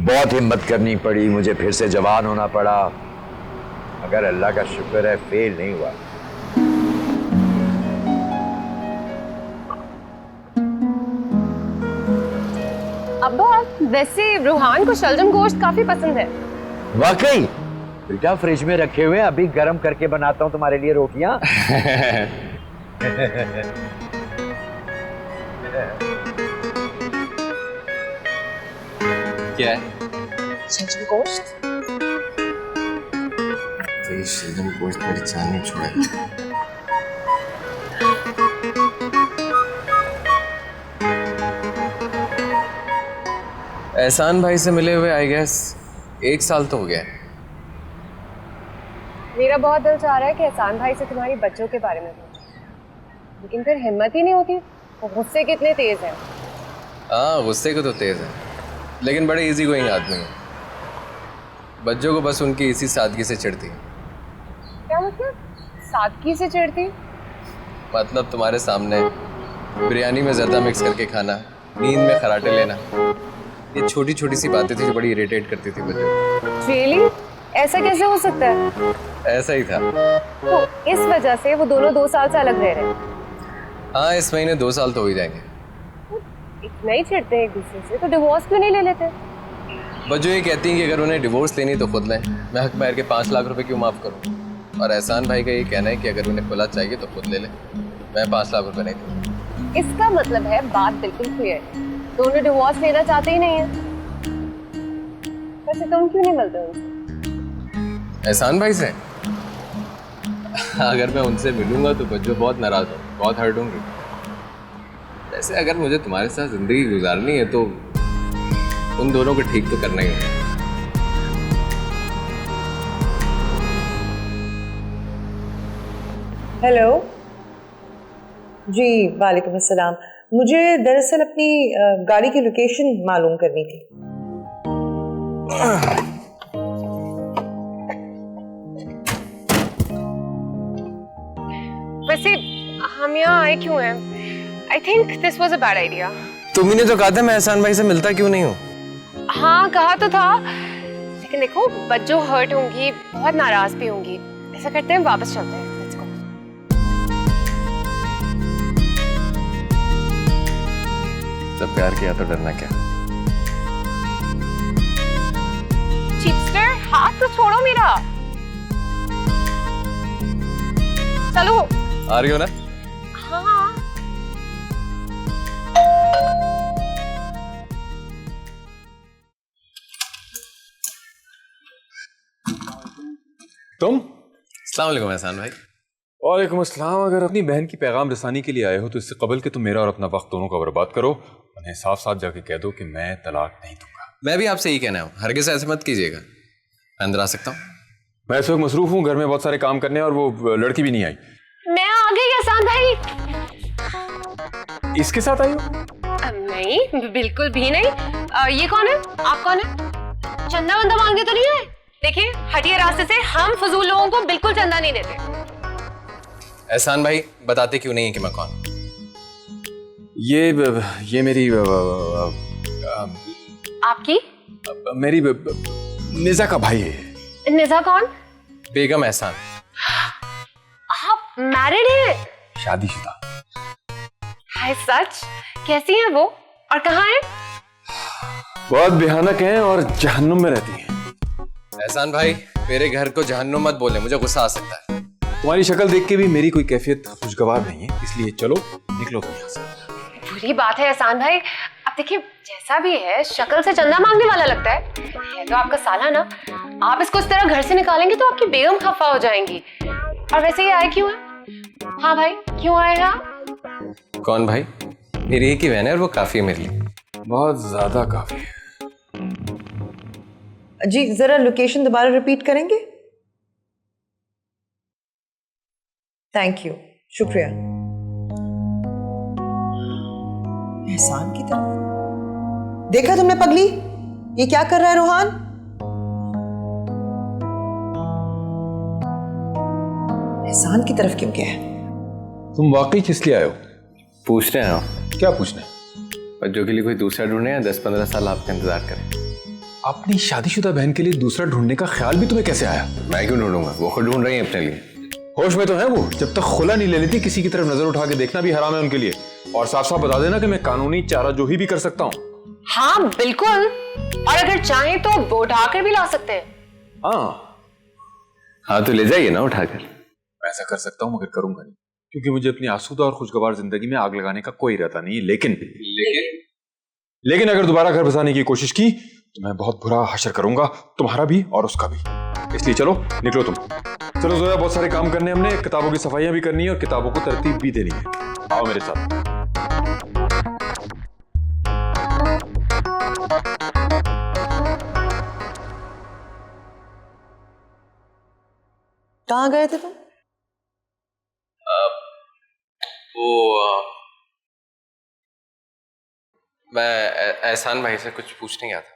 G: बहुत हिम्मत करनी पड़ी, मुझे फिर से जवान होना पड़ा, मगर अल्लाह का शुक्र है फेल नहीं हुआ।
D: अब्बा, वैसे रूहान को शलजम गोश्त काफी पसंद है।
G: वाकई? बेटा फ्रिज में रखे हुए अभी गर्म करके बनाता हूँ तुम्हारे लिए रोटियां।
C: क्या है?
D: शलजम गोश्त।
C: तो ये शलजम गोश्त मेरी जान नहीं छोड़ेगा। एहसान भाई से मिले हुए आई गेस 1 साल तो हो गया है।
D: मेरा बहुत दिल चाह रहा है कि एहसान भाई से तुम्हारी बच्चों के बारे में पूछूं, लेकिन फिर हिम्मत ही नहीं होती। वो गुस्से कितने तेज हैं।
C: हाँ, गुस्से को तो तेज है, लेकिन बड़े इजी गोइंग आदमी है। बच्चों को बस उनकी इसी सादगी से चिढ़ती है।
D: क्या मतलब? सादगी से चिढ़ती?
C: मतलब तुम्हारे सामने बिरयानी में ज़र्दा मिक्स करके खाना, नींद में खराटे लेना, ये छोटी छोटी सी बातें थी जो बड़ी इरिटेट करती थी बच्चों को।
D: रियली? ऐसा कैसे हो सकता है?
C: ऐसा ही था।
D: तो इस वजह से वो दोनों 2 साल से अलग रह रहे हैं।
C: हाँ, इस महीने 2 साल तो हो ही जाएंगे।
D: इतना ही चिढ़ते हैं एक दूसरे से, तो डिवोर्स क्यों नहीं ले लेते?
C: बच्चों ये कहती हैं कि अगर उन्हें डिवोर्स लेनी तो खुद लें, मैं हक मार के 5 लाख रुपए क्यों माफ़ करूँ। और एहसान भाई का ये कहना है कि अगर उन्हें खुला चाहिए तो खुद ले लें, मैं 5 लाख रुपए नहीं दूँ।
D: इसका मतलब है बात बिल्कुल क्लियर है, दोनों डिवोर्स लेना चाहते ही नहीं है। वैसे तुम क्यों नहीं मिलते उनसे?
C: एहसान भाई से? अगर मैं उनसे मिलूंगा तो बच्चों बहुत नाराज हो, बहुत हर्ट होंगी। वैसे अगर मुझे तुम्हारे साथ जिंदगी गुजारनी है तो उन दोनों को ठीक तो करना ही है।
B: हेलो जी, वालेकुम अस्सलाम। मुझे दरअसल अपनी गाड़ी की लोकेशन मालूम करनी थी।
D: वैसे हम यहाँ आए क्यों हैं? I think this was a bad idea.
C: तुम्ही ने तो कहा था मैं एहसान भाई से मिलता क्यों नहीं हूँ।
D: हाँ कहा तो था, लेकिन देखो बच्चों हर्ट होंगी, बहुत नाराज भी होंगी। ऐसा करते हैं वापस चलते हैं। Let's go.
C: जब प्यार किया तो डरना क्या।
D: चिपस्टर, हाथ तो छोड़ो मेरा। चलो।
C: आ रही हो ना?
D: हाँ।
F: तुम?
C: अस्सलाम वालेकुम एहसान भाई।
F: वालेकुम अस्सलाम। अगर अपनी बहन की पैगाम रसानी के लिए आए हो तो इससे कबल कि तुम मेरा और अपना वक्त दोनों का बर्बाद करो, उन्हें साफ साफ जाके कह दो कि मैं तलाक नहीं दूंगा।
C: मैं भी आपसे यही कहना हूँ, हरगिज़ ऐसे मत कीजिएगा। मैं अंदर आ सकता हूँ?
F: मैं इस वक्त मसरूफ हूँ, घर में बहुत सारे काम करने, और वो लड़की भी नहीं आई।
D: मैं आ गई एहसान भाई।
F: इसके साथ आई हो?
D: नहीं, बिल्कुल भी नहीं। ये कौन है? आप कौन है? चंदा वंदा मांगने तो नहीं है? देखिए, हटिए रास्ते से, हम फजूल लोगों को बिल्कुल चंदा नहीं देते।
C: एहसान भाई बताते क्यों नहीं है कि मैं कौन?
F: ये मेरी
D: आपकी?
F: मेरी निज़ा का भाई है।
D: निज़ा कौन?
C: बेगम एहसान।
D: आप मैरिड हैं?
F: शादीशुदा।
D: हाय सच? कैसी हैं वो और कहाँ हैं?
F: बहुत भयानक हैं और जहन्नुम में रहती हैं।
C: एहसान भाई मेरे घर को जहन्नुम मत बोले, मुझे गुस्सा आ सकता है।
F: तुम्हारी शक्ल देख के भी मेरी कोई कैफियत खुशगवार नहीं है, इसलिए चलो निकलो तुम यहाँ से।
D: बुरी बात है एहसान भाई। अब देखिए जैसा भी है, शक्ल से चंदा मांगने वाला लगता है तो आपका साला ना। आप इसको इस तरह घर से निकालेंगे तो आपकी बेगम खफा हो जाएंगी। और वैसे ये आए क्यों हैं? हाँ भाई क्यों आए हैं आप?
C: कौन भाई? मेरी एक ही बहन है और वो काफी है मेरे लिए।
F: बहुत ज्यादा काफी है।
B: जी जरा लोकेशन दोबारा रिपीट करेंगे? थैंक यू, शुक्रिया। एहसान की तरफ देखा तुमने पगली, ये क्या कर रहा है रोहान? एहसान की तरफ क्यों गया है?
F: तुम वाकई किस लिए आए हो?
C: पूछ रहे हैं
F: क्या पूछना है?
C: बच्चों के लिए कोई दूसरा ढूंढे या 10-15 साल आपका इंतजार करें?
F: अपनी शादीशुदा बहन के लिए दूसरा ढूंढने का ख्याल भी तुम्हें कैसे आया?
C: मैं क्यों ढूंढूंगा, वो खुद ढूंढ रही है अपने लिए।
F: होश में तो है वो, जब तक खुला नहीं ले लेती किसी की तरफ नजर उठा के देखना भी हराम है उनके लिए। और साफ साफ बता देना कि मैं कानूनी चाराजोही भी कर सकता हूँ।
D: हाँ बिल्कुल, और अगर चाहें तो वो उठाकर भी ला सकते हैं।
C: हाँ तो ले जाइए ना उठाकर।
F: मैं ऐसा कर सकता हूँ मगर करूंगा नहीं, क्योंकि मुझे अपनी आसूदा और खुशगवार जिंदगी में आग लगाने का कोई इरादा नहीं है। लेकिन अगर दोबारा घर बसाने की कोशिश की तो मैं बहुत बुरा हशर करूंगा, तुम्हारा भी और उसका भी। इसलिए चलो निकलो तुम। चलो जोया, बहुत सारे काम करने हमने, किताबों की सफाइयां भी करनी है और किताबों को तरतीब भी देनी है। आओ मेरे साथ।
B: कहाँ गए थे तुम?
C: मैं एहसान भाई से कुछ पूछने गया था।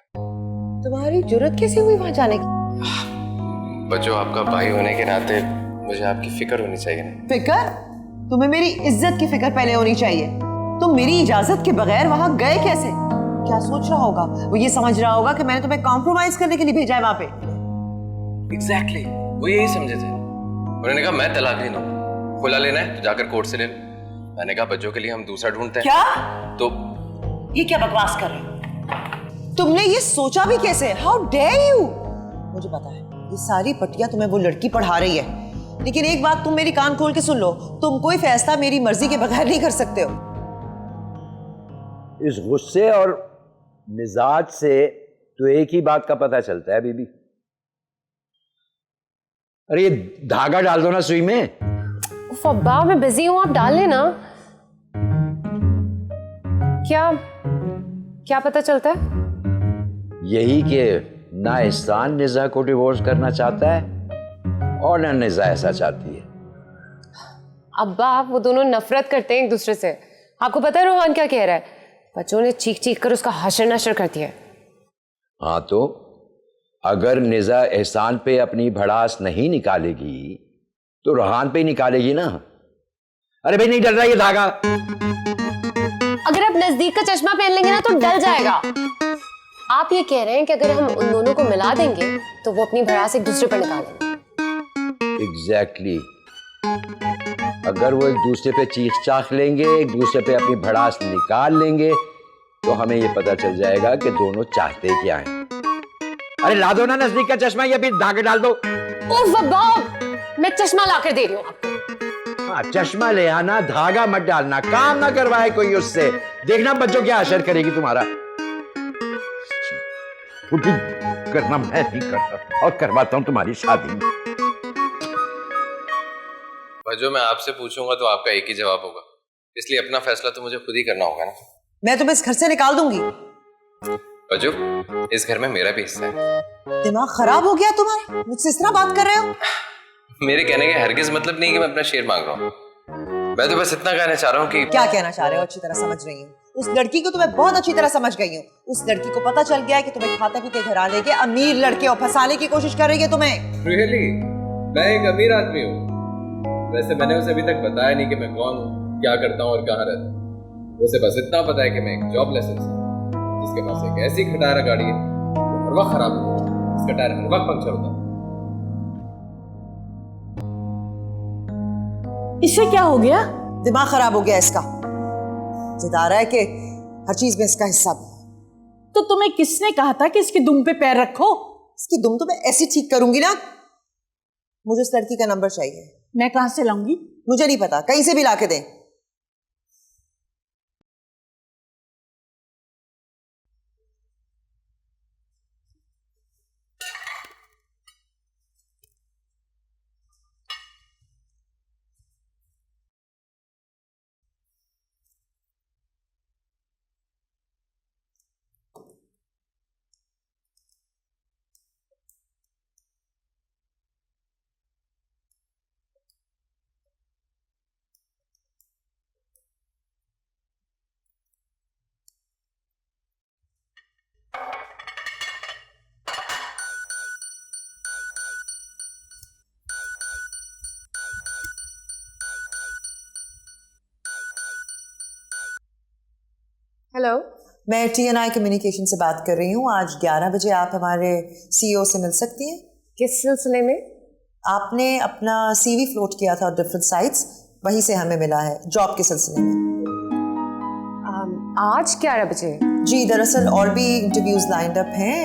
B: तुम्हारी जुर्रत कैसे हुई वहां जाने की?
C: बच्चों, आपका भाई होने के नाते मुझे आपकी फिक्र होनी चाहिए ना।
B: फिक्र? तुम्हें मेरी इज्जत की फिक्र पहले होनी चाहिए। तुम मेरी इजाजत के बगैर वहां गए कैसे? क्या सोच रहा होगा वो? ये समझ रहा होगा कि मैंने तुम्हें कॉम्प्रोमाइज करने के लिए भेजा है वहां पे।
C: एग्जैक्टली, वो यही समझे थे। उन्होंने कहा मैं तलाक नहीं दूंगा, खुला लेना है तो जाकर कोर्ट से ले लो। मैंने कहा बच्चों के लिए हम दूसरा ढूंढते हैं।
B: क्या?
C: तो
B: ये क्या बकवास कर रहे हो? तुमने ये सोचा भी कैसे? How dare you! मुझे पता है ये सारी पट्टियां तुम्हें वो लड़की पढ़ा रही है, लेकिन एक बात तुम मेरी कान खोल के सुन लो, तुम कोई फैसला मेरी मर्जी के बगैर नहीं कर सकते हो।
G: इस गुस्से और मिजाज से तो एक ही बात का पता चलता है बीबी। अरे ये धागा डाल दो ना सुई में।
D: फब्बा मैं बिजी हूँ, आप डाल लेना। क्या क्या पता चलता है?
G: यही कि ना एहसान निज़ा को डिवोर्स करना चाहता है और ना निज़ा ऐसा चाहती है।
D: अब्बा वो दोनों नफरत करते हैं एक दूसरे से। आपको पता है रोहान क्या कह रहा है? बच्चों ने चीख चीख कर उसका हशर नशर कर दिया।
G: हाँ तो अगर निज़ा एहसान पे अपनी भड़ास नहीं निकालेगी तो रोहान पे ही निकालेगी ना। अरे भाई नहीं डल रहा ये धागा?
D: अगर आप नजदीक का चश्मा पहन लेंगे ना तो डल जाएगा। आप ये कह रहे हैं कि अगर हम उन दोनों को मिला देंगे तो वो अपनी भड़ास एक दूसरे पर निकालेंगे।
G: एग्जैक्टली। अगर वो एक दूसरे पे चीख चाख लेंगे, एक दूसरे पे अपनी भड़ास निकाल लेंगे, तो हमें ये पता चल जाएगा कि दोनों चाहते क्या हैं। अरे ला दो ना नजदीक का चश्मा या फिर धागे डाल दो।
D: ओह बाबा, मैं चश्मा लाकर दे रही हूँ आपको।
G: हाँ चश्मा ले आना, धागा मत डालना, काम ना करवाए कोई उससे। देखना बच्चों क्या असर करेगी तुम्हारा। करना मैं नहीं करता और करवाता हूं तुम्हारी शादी।
C: जो मैं आपसे पूछूंगा तो आपका एक ही जवाब होगा, इसलिए अपना फैसला तो मुझे खुद ही करना होगा ना।
B: मैं तुम्हें इस घर से निकाल दूंगी।
C: बजू, इस घर में मेरा भी हिस्सा है।
B: दिमाग खराब हो गया तुम्हारा? मुझसे इस तरह बात कर रहे हो?
C: मेरे कहने का हरगिज मतलब नहीं कि मैं अपना शेयर मांग रहा हूँ। मैं तो बस इतना कहना चाह रहा हूँ कि
B: क्या कहना चाह रहे हो? अच्छी तरह समझ रही हूँ। उस लड़की को तो मैं बहुत अच्छी तरह समझ गई हूँ। उस लड़की को पता चल गया है कि तुम्हें खाते पीते घराने के अमीर लड़के और फंसाने की कोशिश कर रही है तुम्हें।
C: रियली? मैं एक अमीर आदमी हूँ? वैसे मैंने उसे अभी तक बताया नहीं कि मैं कौन हूँ, क्या करता हूँ और कहाँ रहता हूँ। उसे बस इतना पता है कि मैं एक जॉब लेसन हूँ जिसके पास एक ऐसी खटारा गाड़ी है हर वक्त खराब होता है, इसका टायर हर वक्त पंक्चर होता है।
H: इसे क्या हो गया?
B: दिमाग खराब हो गया इसका। जिदा रहा है कि हर चीज में इसका हिस्सा भी।
H: तो तुम्हें किसने कहा था कि इसकी दुम पे पैर रखो?
B: इसकी दुम तो मैं ऐसी ठीक करूंगी ना। मुझे उस लड़की का नंबर चाहिए।
H: मैं कहां से लाऊंगी?
B: मुझे नहीं पता, कहीं से भी लाके दें।
D: हेलो,
B: मैं TNI कम्युनिकेशन से बात कर रही हूँ। आज 11 बजे आप हमारे CEO से मिल सकती हैं।
D: किस सिलसिले में?
B: आपने अपना CV फ्लोट किया था डिफरेंट साइट्स, वहीं से हमें मिला है, जॉब के सिलसिले में।
D: आज 11 बजे?
B: जी, दरअसल और भी इंटरव्यूज लाइंड अप हैं।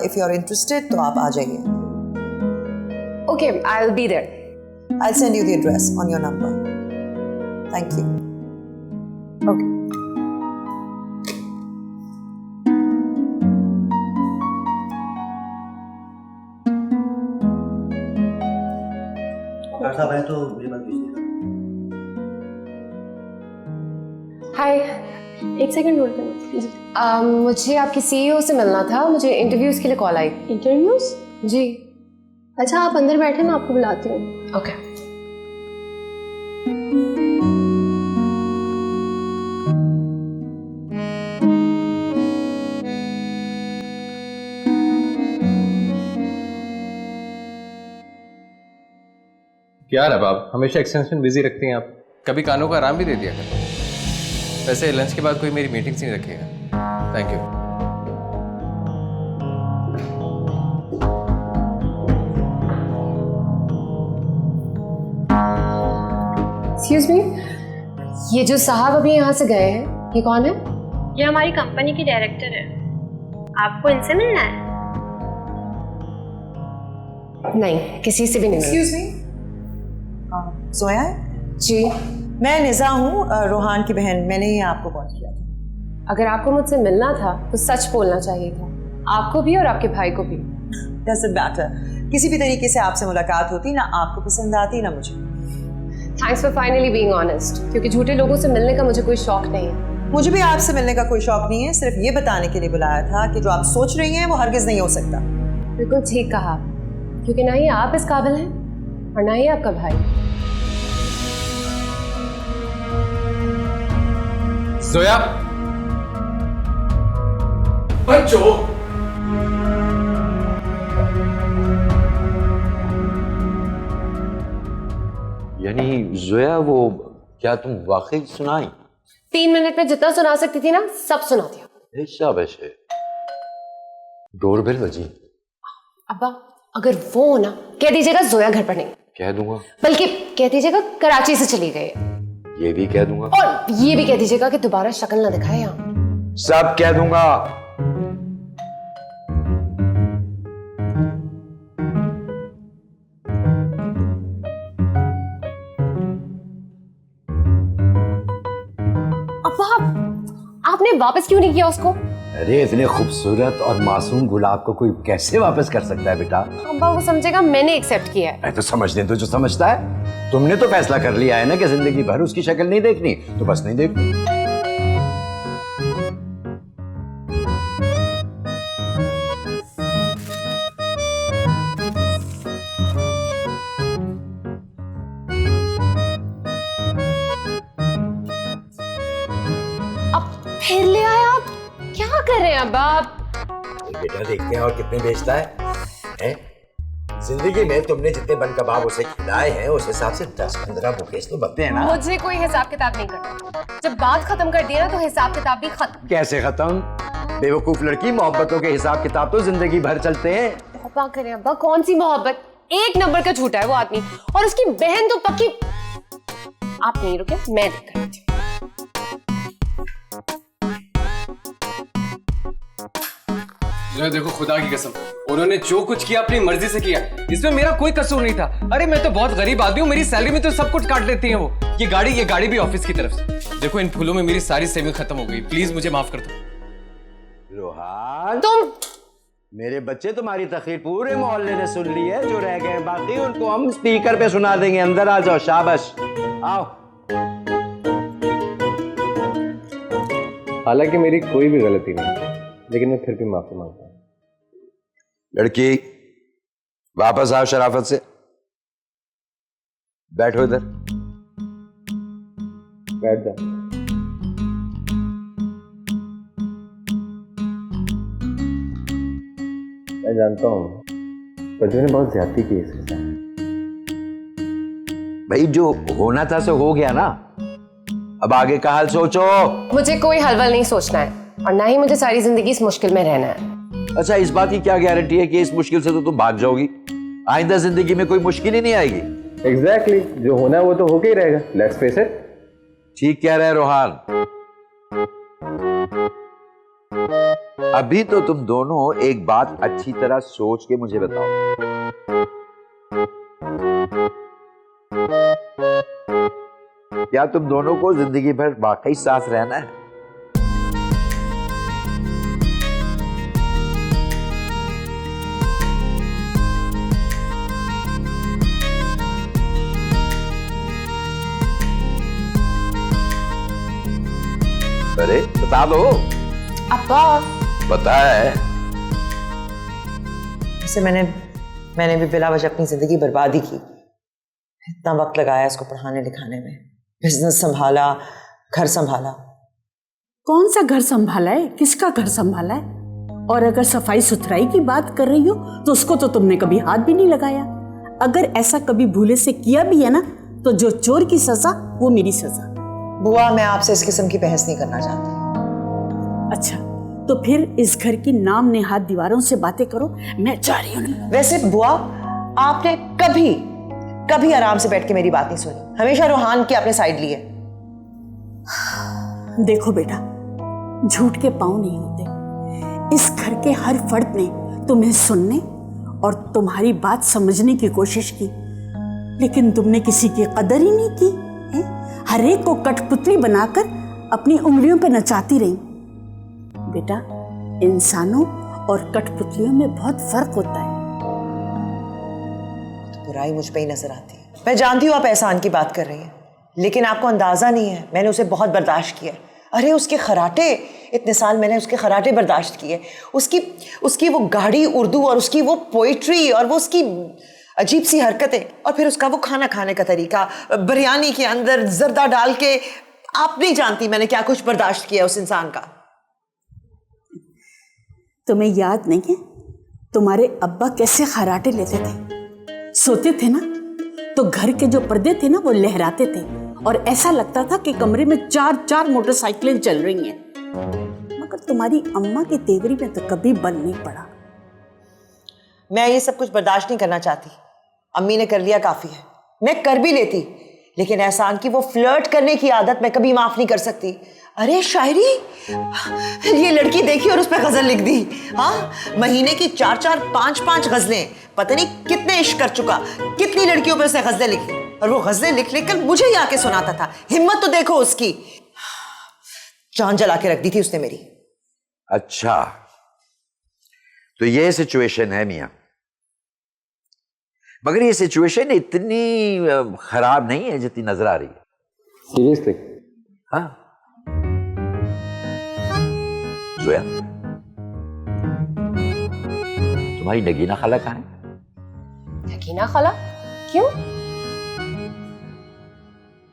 B: इफ यू आर इंटरेस्टेड तो आप आ जाइए।
D: Okay, I will be there.
B: I'll send you the address on your number. Thank you.
D: Okay.
I: Doctor साहब है तो मेरी बात भेज देगा।
D: हाय, एक सेकंड होल्ड करना। मुझे आपकी CEO से मिलना था, मुझे इंटरव्यूज के लिए कॉल आई।
J: इंटरव्यूज?
D: जी।
J: अच्छा, आप अंदर बैठे, मैं आपको बुलाती हूँ।
D: ओके।
C: क्या रहा आप हमेशा एक्सटेंशन बिजी रखती हैं आप, कभी कानों का आराम भी दे दिया करो। वैसे लंच के बाद कोई मेरी मीटिंग्स नहीं रखिएगा। Thank you.
D: एक्सक्यूज मी, ये जो साहब अभी यहाँ से गए हैं, ये कौन है?
J: ये हमारी कंपनी की डायरेक्टर है। आपको इनसे मिलना है?
D: नहीं, किसी से भी नहीं मिला।
B: Excuse me? जोया है?
D: जी।
B: मैं निज़ा हूँ, रोहान की बहन। मैंने ही आपको कॉल किया था।
D: अगर आपको मुझसे मिलना था तो सच बोलना चाहिए था, आपको भी और आपके भाई को भी।
B: Doesn't matter. किसी भी तरीके से आपसे मुलाकात होती, ना आपको पसंद आती ना मुझे।
D: Thanks for finally being honest, क्योंकि झूठे लोगों से मिलने का मुझे कोई शौक नहीं है।
B: मुझे भी आपसे मिलने का कोई शौक नहीं है, सिर्फ ये बताने के लिए बुलाया था कि जो आप सोच रही हैं वो हरगिज नहीं हो सकता।
D: बिल्कुल ठीक कहा, क्योंकि ना ही आप इस काबिल हैं और ना ही आपका भाई।
C: जोया, बच्चों,
G: यानी जोया, वो क्या तुम वाकई सुनाई?
D: 3 मिनट में जितना सुना सकती थी ना, सब सुना दिया।
G: शाबाश है। डोरबेल बजी।
D: अब्बा, अगर वो हो ना, कह दीजिएगा जोया घर पर नहीं।
G: कह दूंगा।
D: बल्कि कह दीजिएगा कराची से चली गई।
G: ये भी कह दूंगा।
D: और ये भी कह दीजिएगा कि दोबारा शक्ल ना दिखाए यहाँ।
G: सब कह दूंगा।
D: अब्बा, आपने वापस क्यों नहीं किया उसको?
G: अरे इतने खूबसूरत और मासूम गुलाब को कोई कैसे वापस कर सकता है बेटा?
D: अब्बा, वो समझेगा मैंने एक्सेप्ट किया है।
G: तो समझने तो जो समझता है। तुमने तो फैसला कर लिया है ना कि जिंदगी भर उसकी शक्ल नहीं देखनी, तो बस नहीं देखनी।
D: अब फिर ले आए आप? क्या कर रहे हैं अब्बा आप?
G: बेटा देखते हैं और कितने बेचता है? जिंदगी में तुमने जितने बन कबाब उसे खिलाए हैं, उस हिसाब से 10-15 बुकेस तो बनते हैं ना।
D: मुझे कोई हिसाब किताब नहीं करना। जब बात खत्म कर दिया ना, तो हिसाब किताब भी खत्म।
G: कैसे खत्म? बेवकूफ लड़की, मोहब्बतों के हिसाब किताब तो जिंदगी भर चलते हैं।
D: अब्बा करें अब्बा, कौन सी मोहब्बत? 1 नंबर का झूठा है वो आदमी, और उसकी बहन तो पक्की। आप नहीं रुके, मैं देख रही थी।
C: देखो, खुदा की कसम, उन्होंने जो कुछ किया अपनी मर्जी से किया, इसमें मेरा कोई कसूर नहीं था। अरे मैं तो बहुत गरीब आदमी हूँ, मेरी सैलरी में तो सब कुछ काट लेती हैं वो। ये गाड़ी भी ऑफिस की तरफ से। देखो, इन फूलों में मेरी सारी सेविंग खत्म हो गई, प्लीज मुझे माफ कर दो।
G: रोहान,
D: तुम
G: मेरे बच्चे, तुम्हारी तकरीर पूरे मोहल्ले ने सुन ली है। जो रह गए बाकी उनको हम स्पीकर पे सुना देंगे। अंदर आ जाओ, शाबाश, आओ।
C: हालांकि मेरी कोई भी गलती नहीं, लेकिन मैं फिर भी माफी मांगता हूँ।
G: लड़की, वापस आओ शराफत से। बैठो इधर।
C: बैठ जा। मैं जानता हूँ बच्चों ने बहुत ज्यादती की इसके साथ।
G: भाई, जो होना था सो हो गया ना। अब आगे का हाल सोचो।
D: मुझे कोई हलवल नहीं सोचना है और ना ही मुझे सारी जिंदगी इस मुश्किल में रहना है।
G: अच्छा, इस बात की क्या गारंटी है कि इस मुश्किल से तो तुम भाग जाओगी? आइंदा जिंदगी में कोई मुश्किल ही नहीं आएगी।
C: एग्जैक्टली, जो होना है वो तो होके ही रहेगा। Let's face it.
G: ठीक कह रहे हैं रोहान। अभी तो तुम दोनों एक बात अच्छी तरह सोच के मुझे बताओ, क्या तुम दोनों को जिंदगी भर वाकई साथ रहना है? अरे बता दो।
D: अब्बा,
G: पता है।
B: वैसे मैंने भी बिला वजह अपनी जिंदगी बर्बाद ही की। इतना वक्त लगाया इसको पढ़ाने लिखाने में, बिजनेस संभाला, घर संभाला।
H: कौन सा घर संभाला है? किसका घर संभाला है? और अगर सफाई सुथराई की बात कर रही हो तो उसको तो तुमने कभी हाथ भी नहीं लगाया। अगर ऐसा कभी भूले से किया भी है ना, तो जो चोर की सजा वो मेरी सजा।
B: बुआ, मैं आपसे इस किस्म की बहस नहीं करना चाहती।
H: अच्छा, तो फिर इस घर की नाम नेहाद दीवारों से बातें करो, मैं जा रही हूँ।
B: वैसे बुआ, आपने कभी आराम से बैठ के मेरी बात नहीं सुनी, हमेशा रोहान की आपने साइड ली है।
H: देखो बेटा, झूठ के पांव नहीं होते। इस घर के हर फर्द ने तुम्हें सुनने और तुम्हारी बात समझने की कोशिश की, लेकिन तुमने किसी की कदर ही नहीं की है? हर एक को कठपुतली बनाकर अपनी उंगलियों पे नचाती रही। बेटा, इंसानों और कठपुतलियों में बहुत फर्क होता है।
B: तो बुराई मुझ पे ही नजर आती है। मैं जानती हूँ आप एहसान की बात कर रही हैं, लेकिन आपको अंदाजा नहीं है, मैंने उसे बहुत बर्दाश्त किया। अरे उसके खराटे, इतने साल मैंने उसके खराटे बर्दाश्त किए। उसकी वो गाढ़ी उर्दू और उसकी वो पोइट्री और वो उसकी अजीब सी हरकतें, और फिर उसका वो खाना खाने का तरीका, बिरयानी के अंदर जर्दा डाल के। आप नहीं जानती मैंने क्या कुछ बर्दाश्त किया उस इंसान का।
H: तुम्हें याद नहीं है तुम्हारे अब्बा कैसे खराटे लेते थे? सोते थे ना तो घर के जो पर्दे थे ना वो लहराते थे और ऐसा लगता था कि कमरे में 4 मोटरसाइकिलें चल रही हैं। मगर तुम्हारी अम्मा की तेवरी में तो कभी बल नहीं पड़ा।
B: मैं ये सब कुछ बर्दाश्त नहीं करना चाहती। अम्मी ने कर लिया काफी है, मैं कर भी लेती, लेकिन एहसान की वो फ्लर्ट करने की आदत मैं कभी माफ नहीं कर सकती। अरे शायरी, ये लड़की देखी और उस पर गजल लिख दी। हाँ, महीने की 4-4, 5-5 गजलें, पता नहीं कितने इश्क कर चुका, कितनी लड़कियों पे उसने गजलें लिखी, और वो गजलें लिख कर मुझे ही आके सुनाता था। हिम्मत तो देखो उसकी, जान जला के रख दी थी उसने मेरी।
G: अच्छा, तो ये सिचुएशन है मियां, मगर ये सिचुएशन इतनी खराब नहीं है जितनी नजर आ रही है।
C: सीरियसली?
G: हाँ जोया, तुम्हारी नगीना खाला कहाँ है?
D: नगीना खाला? क्यों?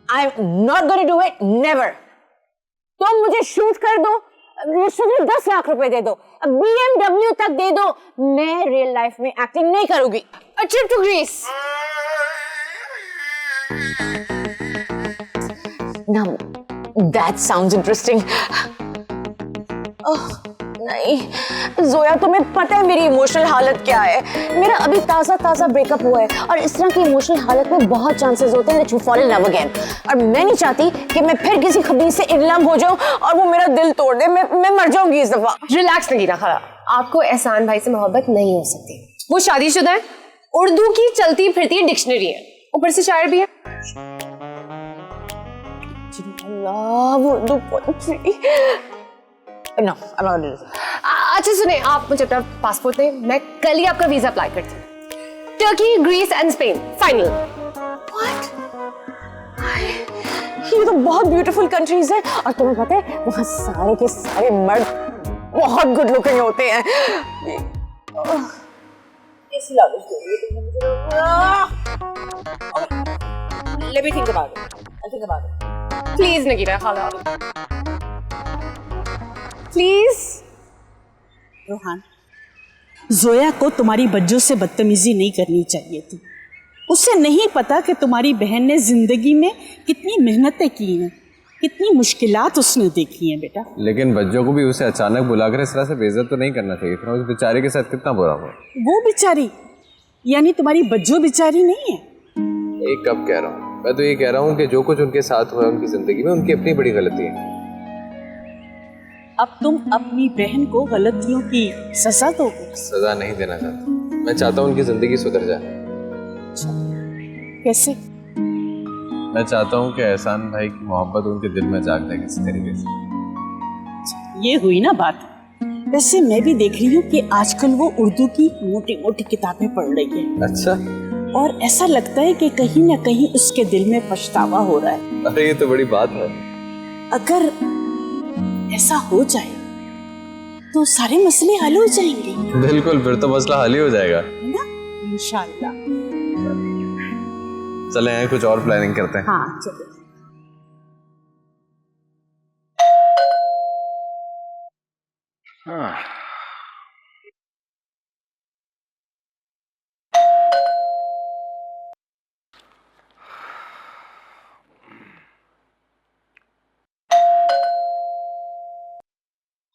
K: I am not going to do it, never. तुम मुझे शूट कर दो, मुझे 10 लाख रुपए दे दो, BMW तक दे दो, मैं रियल लाइफ में एक्टिंग नहीं करूंगी।
D: A trip to Greece.
K: Now, that sounds interesting. नहीं जोया, तुम्हें पता है मेरी इमोशनल हालत क्या है? मेरा अभी ताजा ब्रेकअप हुआ है और इस तरह की इमोशनल हालत में बहुत चांसेस होते हैं that you fall in love again। और मैं नहीं चाहती कि मैं फिर किसी खबीर से इन लव हो जाऊं और वो मेरा दिल तोड़ दे। मैं मर जाऊंगी इस दफा।
D: रिलैक्स नगीना खाला, आपको एहसान भाई से मोहब्बत नहीं हो सकती। वो शादीशुदा है, उर्दू की चलती फिरती डिक्शनरी है, ऊपर से शायर भी है।
K: Urdu poetry. No, I'm not doing this.
D: अच्छा सुने, आप मुझे अपना पासपोर्ट दें, मैं कल ही आपका वीजा अप्लाई करती हूँ। Turkey, Greece and Spain, final.
K: What? ये तो बहुत ब्यूटीफुल कंट्रीज है और तुम्हें पता है वहाँ सारे के सारे मर्द बहुत गुड लुकिंग होते हैं। Let me think about it. I'll think about it.
D: Please Nagina खाला, प्लीज।
H: रोहान, जोया को तुम्हारी बच्चों से बदतमीजी नहीं करनी चाहिए थी। उसे नहीं पता कि तुम्हारी बहन ने जिंदगी में कितनी मेहनतें की हैं कितनी मुश्किलात उसने देखी हैं बेटा।
C: लेकिन बच्चों को भी उसे अचानक बुलाकर इस तरह से बेइज्जत तो नहीं करना चाहिए था। उस बेचारे के साथ कितना बुरा हुआ।
H: वो बेचारी यानी तुम्हारी बज्जो बेचारी नहीं है?
C: एक कब कह रहा हूँ, मैं तो ये कह रहा हूँ कि जो कुछ उनके साथ हुआ उनकी जिंदगी में उनकी अपनी बड़ी गलती है।
H: अब तुम अपनी बहन को गलतियों की सजा दोगे?
C: सजा नहीं देना चाहता, मैं चाहता हूँ उनकी जिंदगी सुधर जाए।
H: कैसे?
C: मैं चाहता हूँ कि एहसान भाई की मोहब्बत उनके दिल में जाग जाए किसी तरीके से।
H: ये हुई ना बात। वैसे मैं भी देख रही हूँ कि आजकल वो उर्दू की मोटी मोटी किताबें पढ़ रही है।
C: अच्छा।
H: और ऐसा लगता है कि कहीं ना कहीं उसके दिल में पछतावा हो रहा है।
C: अरे ये तो बड़ी बात है।
H: अगर ऐसा हो जाए तो सारे मसले हल हो जाएंगे।
C: बिल्कुल, फिर तो मसला हल ही हो जाएगा
H: ना, इंशाल्लाह।
C: चले हैं कुछ और प्लानिंग करते हैं।
H: हाँ चलो।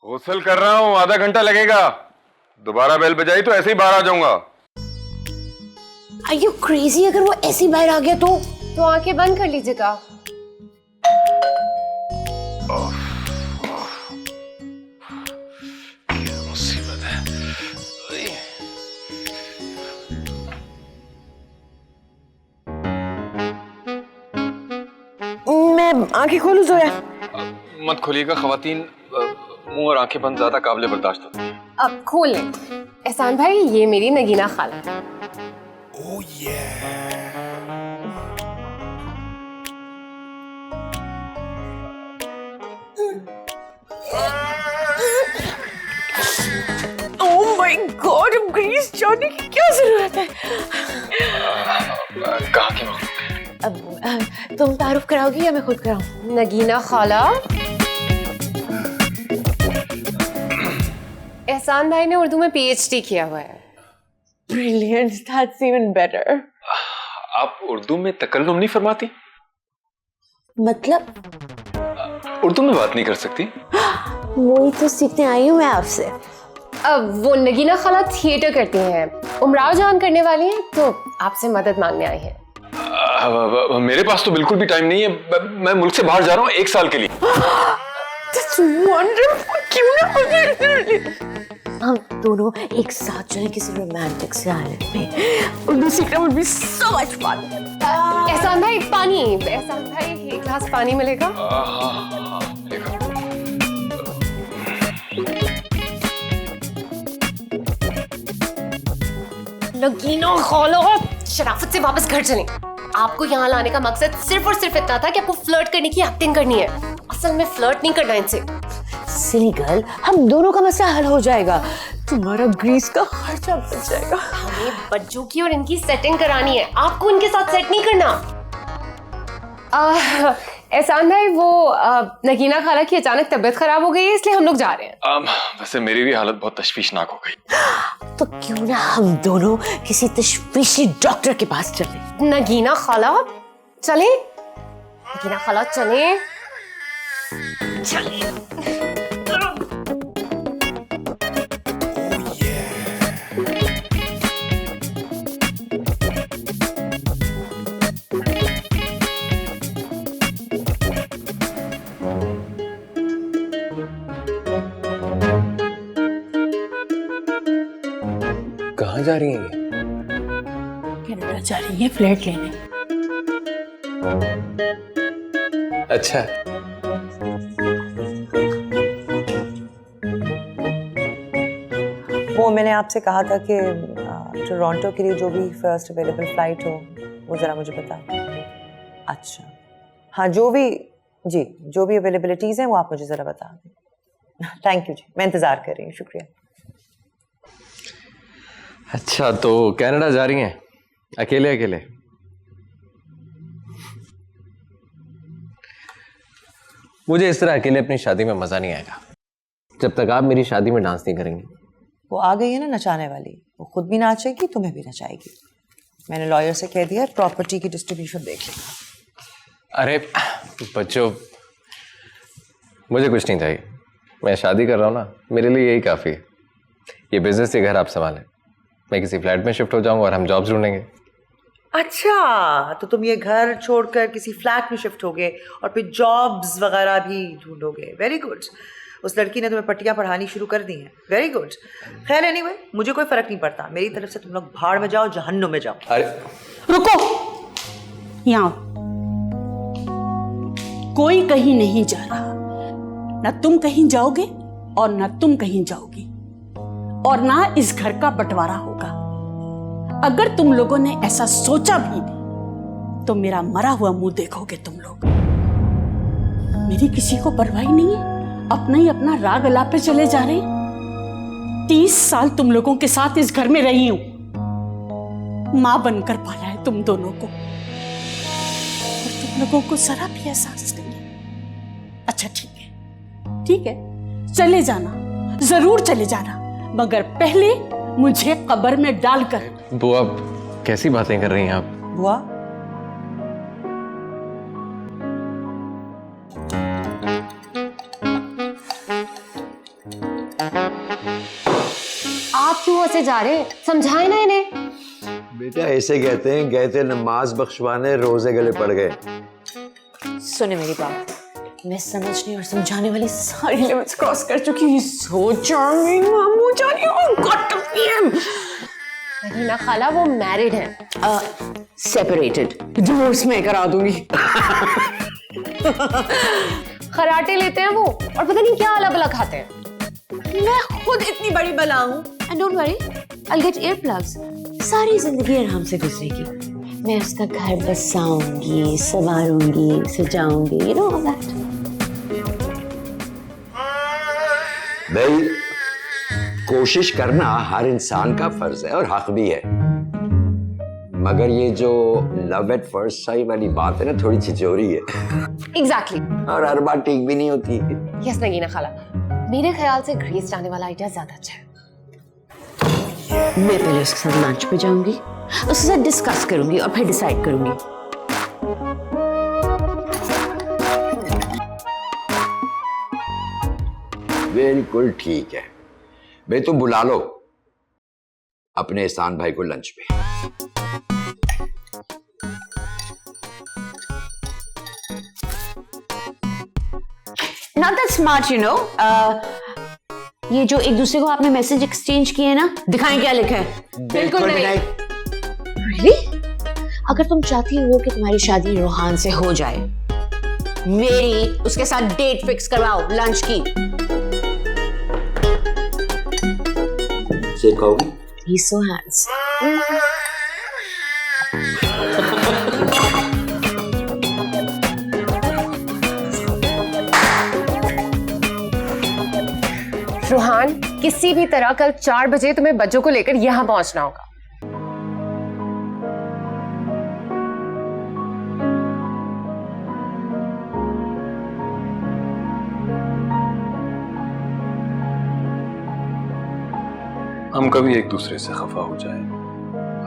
F: गुस्ल कर रहा हूँ, आधा घंटा लगेगा। दोबारा बेल बजाई तो ऐसे ही बाहर आ जाऊंगा।
K: Are you crazy? अगर वो ऐसे ही बाहर आ गया तो
D: आंखें बंद कर लीजिएगा।
F: मुसीबत है।
K: मैं आंखें खोलूं जोया?
F: मत खोलिएगा खवातीन, मुंह और आंखें बंद ज्यादा काबिले बर्दाश्त होती हैं।
D: अब खोल लें। एहसान भाई, ये मेरी नगीना खाला।
K: Oh my God, अब ग्रीस जाने की क्या जरूरत है?
F: कहाँ की बात?
K: अब तुम तारुफ कराओगी या मैं खुद कराऊं?
D: नगीना खाला, एहसान भाई ने उर्दू में PhD किया हुआ है।
K: Brilliant, that's even better.
F: आप उर्दू में तकल्लुम नहीं फरमाती?
K: मतलब
F: उर्दू में बात नहीं कर सकती?
K: वही तो सीखने आई हूँ मैं आपसे।
D: अब वो नगीना खाला थिएटर करती हैं, उमराव जान करने वाली हैं, तो आपसे मदद मांगने आई हैं।
F: मेरे पास तो बिल्कुल भी टाइम नहीं है। मैं मुल्क से बाहर जा रहा हूँ 1 साल के लिए।
K: That's wonderful. क्यों ना हम दोनों एक साथ जो है किसी रोमांटिक से आइलैंड में उर्दू सीखना would be so much fun.
D: एहसान भाई पानी, एहसान भाई एक गिलास पानी मिलेगा? नगीना खाला, शराफत से वापस घर चलें। आपको यहाँ लाने का मकसद सिर्फ और सिर्फ इतना था कि आपको फ्लर्ट करने की एक्टिंग करनी है। असल में फ्लर्ट नहीं करना इनसे।
K: सिली गर्ल, हम दोनों का मसला हल हो जाएगा। तुम्हारा ग्रीस का खर्चा बच जाएगा।
D: हमें बच्चों की और इनकी सेटिंग करानी है, आपको इनके साथ सेट नहीं करना। एहसान भाई, वो नगीना खाला की अचानक तबीयत खराब हो गई है, इसलिए हम लोग जा रहे हैं।
F: वैसे मेरी भी हालत बहुत तशवीशनाक हो गई।
K: तो क्यों ना हम दोनों किसी तशवीशी डॉक्टर के पास चले?
D: नगीना खाला चले, नगीना खाला चले, चले।
C: कहाँ जा रही हैं ये?
H: कनाडा जा रही है फ्लैट लेने।
C: अच्छा,
B: वो मैंने आपसे कहा था कि टोरंटो के लिए जो भी फर्स्ट अवेलेबल फ्लाइट हो वो ज़रा मुझे बता। अच्छा, हाँ, जो भी अवेलेबिलिटीज़ हैं वो आप मुझे ज़रा बता दें। थैंक यू जी, मैं इंतज़ार कर रही हूँ। शुक्रिया।
C: अच्छा, तो कनाडा जा रही हैं अकेले अकेले? मुझे इस तरह अकेले अपनी शादी में मजा नहीं आएगा जब तक आप मेरी शादी में डांस नहीं करेंगे।
B: वो आ गई है ना नचाने वाली, वो खुद भी नाचेगी, तुम्हें भी नचाएगी। मैंने लॉयर से कह दिया प्रॉपर्टी की डिस्ट्रीब्यूशन देख लेगा।
C: अरे बच्चों, मुझे कुछ नहीं चाहिए, मैं शादी कर रहा हूँ ना, मेरे लिए यही काफ़ी है। ये बिजनेस ये घर आप संभालें, मैं किसी फ्लैट में शिफ्ट हो जाऊंगा और हम जॉब्स ढूंढेंगे।
B: अच्छा, तो तुम ये घर छोड़कर किसी फ्लैट में शिफ्ट होगे और फिर जॉब्स वगैरह भी ढूंढोगे। Very good. उस लड़की ने तुम्हें पट्टियां पढ़ानी शुरू कर दी हैं। Very good. खैर एनीवे, मुझे कोई फर्क नहीं पड़ता, मेरी तरफ से तुम लोग भाड़ में जाओ, जहन्नुम में जाओ।
C: अरे
H: रुको, यहाँ कोई कहीं नहीं जा रहा। ना तुम कहीं जाओगे और ना तुम कहीं जाओगी, और ना इस घर का बंटवारा होगा। अगर तुम लोगों ने ऐसा सोचा भी तो मेरा मरा हुआ मुंह देखोगे तुम लोग। मेरी किसी को परवाह नहीं है, अपना ही अपना राग अलाप पे चले जा रहे हैं। 30 साल तुम लोगों के साथ इस घर में रही हूं, मां बनकर पाला है तुम दोनों को, और तुम लोगों को जरा भी एहसास नहीं है। अच्छा ठीक है, चले जाना, जरूर चले जाना, मगर पहले मुझे कब्र में डालकर।
C: बुआ कैसी बातें कर रही हैं आप?
B: बुआ,
D: आप क्यों ऐसे जा रहे हैं? समझाए ना इन्हें।
G: बेटा ऐसे कहते हैं, गए थे नमाज बख्शवाने, रोजे गले पड़ गए।
K: सुने मेरी बात, मैं समझने और समझाने वाली सारी लिमिट्स क्रॉस कर चुकी हूँ। सो चार्मिंग मामू जानी, ओह गॉड टू पीएम।
D: नहीं ना खाला, वो मैरिड है।
K: सेपरेटेड, डिवोर्स में करा दूंगी।
D: खराटे लेते हैं वो, और पता नहीं क्या अला बला खाते हैं।
K: मैं खुद इतनी बड़ी बला हूँ। And don't worry, I'll get earplugs। सारी जिंदगी आराम से गुजरेगी। मैं उसका घर बसाऊंगी, संवारूंगी, सजाऊंगी, you know all that।
G: भाई कोशिश करना हर इंसान का फर्ज है और हक भी है, मगर ये जो लव एट फर्स्ट साइट वाली बात है ना, थोड़ी छिचोरी है।
D: एग्जैक्टली।
G: और हर बार ठीक भी नहीं होती।
D: यस नगीना खाला, मेरे ख्याल से ग्रेस जाने वाला आइडिया ज्यादा अच्छा है।
K: मैं पहले उसके साथ लंच पे जाऊंगी, उसके साथ डिस्कस करूंगी और फिर डिसाइड करूंगी।
G: बिल्कुल ठीक है भाई, तुम बुला लो अपने एहसान भाई को लंच पे।
K: Not that smart, you know। ये जो एक दूसरे को आपने मैसेज एक्सचेंज किए ना, दिखाएं क्या लिखा है।
G: बिल्कुल नहीं।
K: Really? अगर तुम चाहती हो कि तुम्हारी शादी रोहान से हो जाए, मेरी उसके साथ डेट फिक्स करवाओ लंच की।
G: सीखोगी?
K: He's so handsome।
D: रोहान, किसी भी तरह कल 4 बजे तुम्हें बच्चों को लेकर यहां पहुंचना होगा।
F: हम कभी एक दूसरे से खफा हो जाएं,